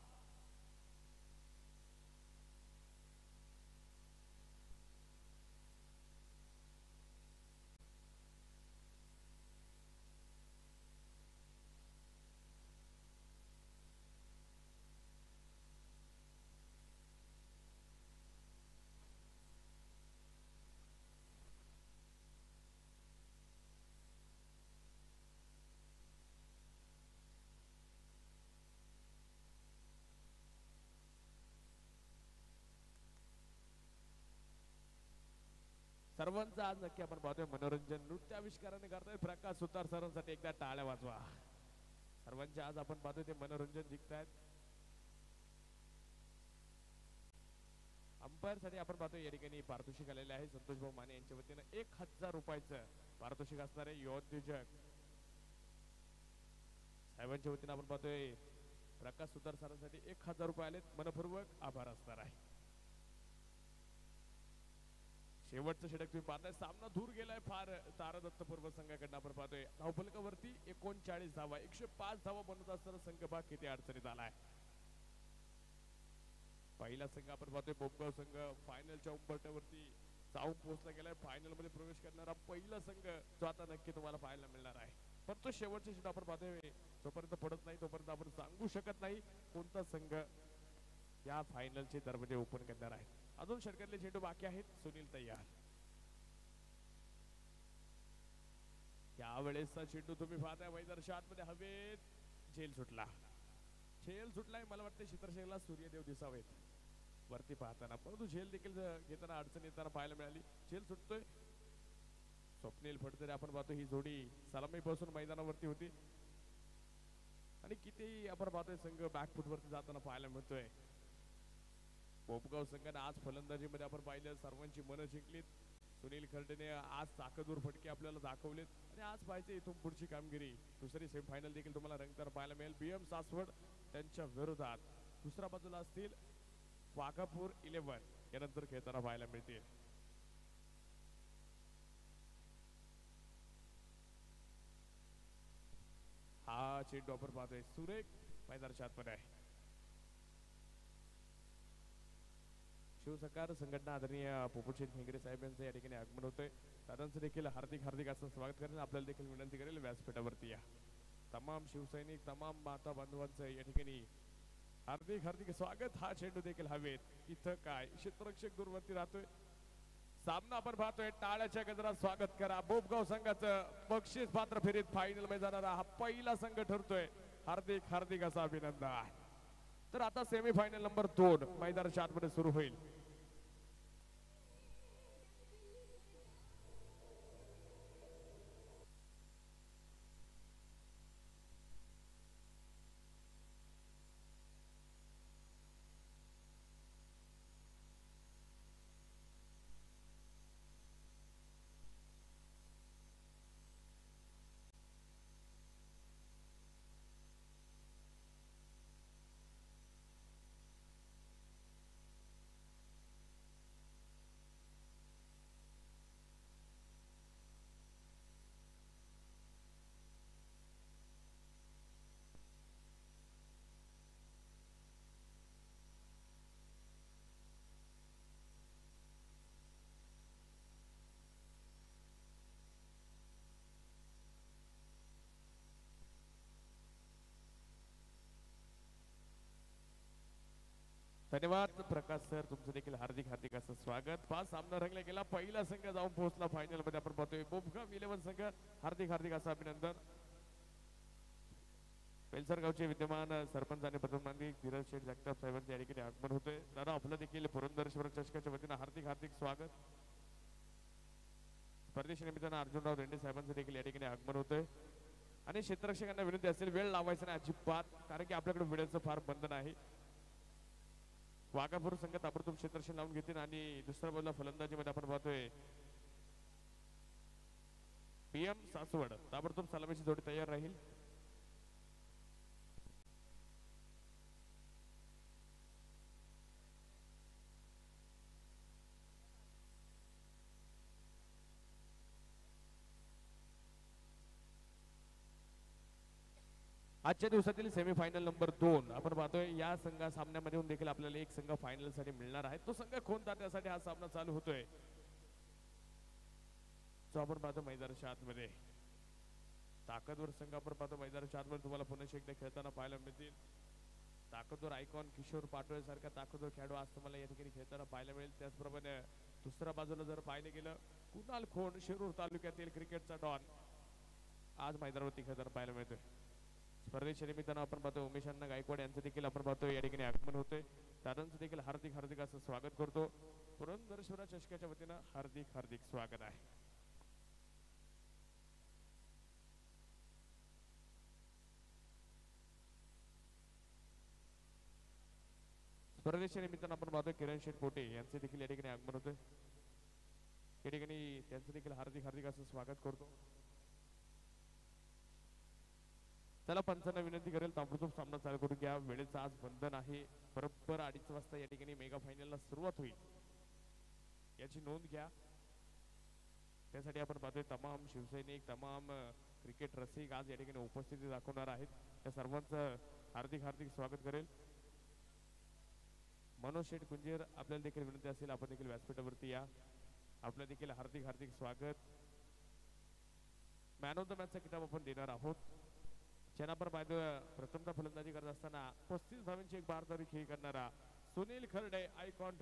सर्वांचं आज नक्की आपण पाहतोय मनोरंजन नृत्य आविष्काराने करतोय प्रकाश सुतार सरांसाठी एकदा टाळ्या वाजवा. सर्वांचे आज आपण पाहतोय ते मनोरंजन जिंकतायत. अंपायर साठी आपण पाहतोय या ठिकाणी पारितोषिक आलेले आहे. संतोष भाऊ माने यांच्या वतीनं 1000 रुपयाचं पारितोषिक असणार आहे. योद्योजक साहेबांच्या वतीनं आपण पाहतोय प्रकाश सुतार सरांसाठी 1000 रुपये आलेत. मनपूर्वक आभार असणार आहे. शेवटचं षटक तुम्ही पाहताय, सामना दूर गेलाय फार. तारादत्त पूर्व संघाकडनं आपण पाहतोय धावफलकावरती 39 धावा, 105 धावा बनवत असताना संघ भाग किती अडचणीत आलाय. पहिला संघ आपण पाहतोय बोबगाव संघ फायनलच्या उंबरठ्यावरती जाऊन पोहोचला गेलाय. फायनल मध्ये प्रवेश करणारा पहिला संघ जो आता नक्की तुम्हाला पाहायला मिळणार आहे. पण तो शेवटचा षटक आपण पाहतोय, जोपर्यंत पडत नाही तोपर्यंत आपण सांगू शकत नाही कोणता संघ या फायनलचे दरवाजे ओपन करणार आहे. अजून षटकातले चेंडू बाकी आहेत. सुनील तयार. यावेळेसचा चेंडू तुम्ही पाहताय मैदानाच्या आतमध्ये हवेत झेल सुटला. झेल सुटलाय. मला वाटतं चित्रशेखरला सूर्यदेव दिसावेत वरती पाहताना, परंतु झेल देखील घेताना अडचण येताना पाहायला मिळाली. झेल सुटतोय. स्वप्नील फडतरे आपण पाहतो ही जोडी सलामी पासून मैदानावरती होती आणि किती आपण पाहतोय संघ बॅकफुट वरती जाताना पाहायला मिळतोय. बोबगाव संघाने आज फलंदाजीमध्ये आपण पाहिलं सर्वांची मनं जिंकलीत. सुनील खर्डेने आज ताकदूर फटके आपल्याला दाखवलेत आणि आज पाहिजे इथून पुढची कामगिरी. दुसरी सेमीफायनल देखील तुम्हाला रंगताना पाहायला मिळेल. BM सासवड त्यांच्या विरोधात. दुसऱ्या बाजूला असतील वाघापूर 11 यानंतर खेळताना पाहायला मिळतील. हा चेंडू आपण पाहतोय सुरेख मैदानाच्या आतमध्ये आहे. शिवसकार संघटना आदरणीय पोपटशेठ खेंगरे साहेब यांचं या ठिकाणी आगमन होतंय. दादांचं देखील हार्दिक असं स्वागत करेल. आपल्याला देखील विनंती करेल व्यासपीठावरती या. तमाम शिवसैनिक तमाम माता बांधवांचं या ठिकाणी हार्दिक स्वागत. हा चेंडू देखील हवेत. इथं काय क्षेत्ररक्षक दूरवरती राहतोय. सामना आपण पाहतोय. टाळ्याच्या गजरात स्वागत करा. बोबगाव संघाचं बक्षीस पात्र फेरीत फायनल मध्ये जाणारा हा पहिला संघ ठरतोय. हार्दिक असं अभिनंदन. तर आता सेमीफायनल नंबर 2 मैदानाच्या आतमध्ये सुरू होईल. धन्यवाद प्रकाश सर, तुमचं देखील हार्दिक असं स्वागत. 5 सामना रंगला गेला. पहिला संघ जाऊन पोहोचला फायनल मध्ये आपण पाहतोय बोबगाव 11 संघ. हार्दिक असं अभिनंदन. पेलसरगावचे विद्यमान सरपंच आणि प्रथम नागरिक धीरज शेठ जगताप साहेबांचे या ठिकाणी आगमन होतोय. दादा आपलं देखील पुरंदरेश्वर चषकाच्या वतीनं हार्दिक स्वागत. परदेशी निमित्तानं अर्जुनराव रेड्डी साहेबांचं देखील या ठिकाणी आगमन होतंय. आणि क्षेत्ररक्षकांना विनंती असेल वेळ लावायचा नाही अजिबात, कारण की आपल्याकडे वेळेचं फार बंधन आहे. वाघापूर संघ ताबडतोब क्षेत्ररक्षण लावून घेतील आणि दुसऱ्या बाजूला फलंदाजीमध्ये आपण पाहतोय PM सासवड ताबडतोब सलामीची जोडी तयार राहील. आजच्या दिवसातील सेमीफायनल नंबर 2 आपण पाहतोय या संघ सामन्यामध्ये देखील आपल्याला एक संघ फायनल साठी मिळणार आहे. तो संघ कोणता त्यासाठी हा सामना चालू होतोय. जो आपण पाहतो मैदानाच्या आतमध्ये ताकदवर संघ आपण पाहतो मैदानाच्या आतमध्ये तुम्हाला पुन्हा एकदा खेळताना पाहायला मिळतील. ताकदवर आयकॉन किशोर पाटोळे सारखा ताकदवर खेळाडू आज तुम्हाला या ठिकाणी खेळताना पाहायला मिळेल. त्याचप्रमाणे दुसऱ्या बाजूला जर पाहिले गेलं कुणाल खोंड शिरूर तालुक्यातील क्रिकेटचा डॉन आज मैदानावरती खेळताना पाहायला मिळतोय. स्पर्धेच्या निमित्तानं आपण पाहतो उमेश अण्णा गायकवाड यांचं देखील आपण पाहतो या ठिकाणी आगमन होतोय. दादांचं देखील हार्दिक हार्दिक असं स्वागत करतो. पुरंदरेश्वर चषकाच्या वतीनं हार्दिक हार्दिक स्वागत आहे. स्पर्धेच्या निमित्तानं आपण पाहतो किरण शेठ पोटे यांचे देखील या ठिकाणी आगमन होतंय. या ठिकाणी त्यांचं देखील हार्दिक हार्दिक असं स्वागत करतो. चला पंचांना विनंती करेल ताबडतोब सामना चालू करू घ्या. वेळेचं आज बंधन आहे. बरोबर 2:30 वाजता या ठिकाणी मेगा फायनलला सुरुवात होईल याची नोंद घ्या. त्यासाठी आपण पाहतोय तमाम शिवसैनिक तमाम क्रिकेट रसिक आज या ठिकाणी उपस्थिती दाखवणार आहेत. त्या सर्वांचं हार्दिक हार्दिक स्वागत करेल. मनोज शेठ कुंजीर आपल्याला देखील विनंती असेल आपण देखील व्यासपीठावरती या. आपलं देखील हार्दिक हार्दिक स्वागत. मॅन ऑफ द मॅचचा किताब आपण देणार आहोत. चेनापर प्रथमतः फलंदाजी करत असताना 35 धावांची एक बारदारी खेळी करणारा सुनील खर्डे आयकॉन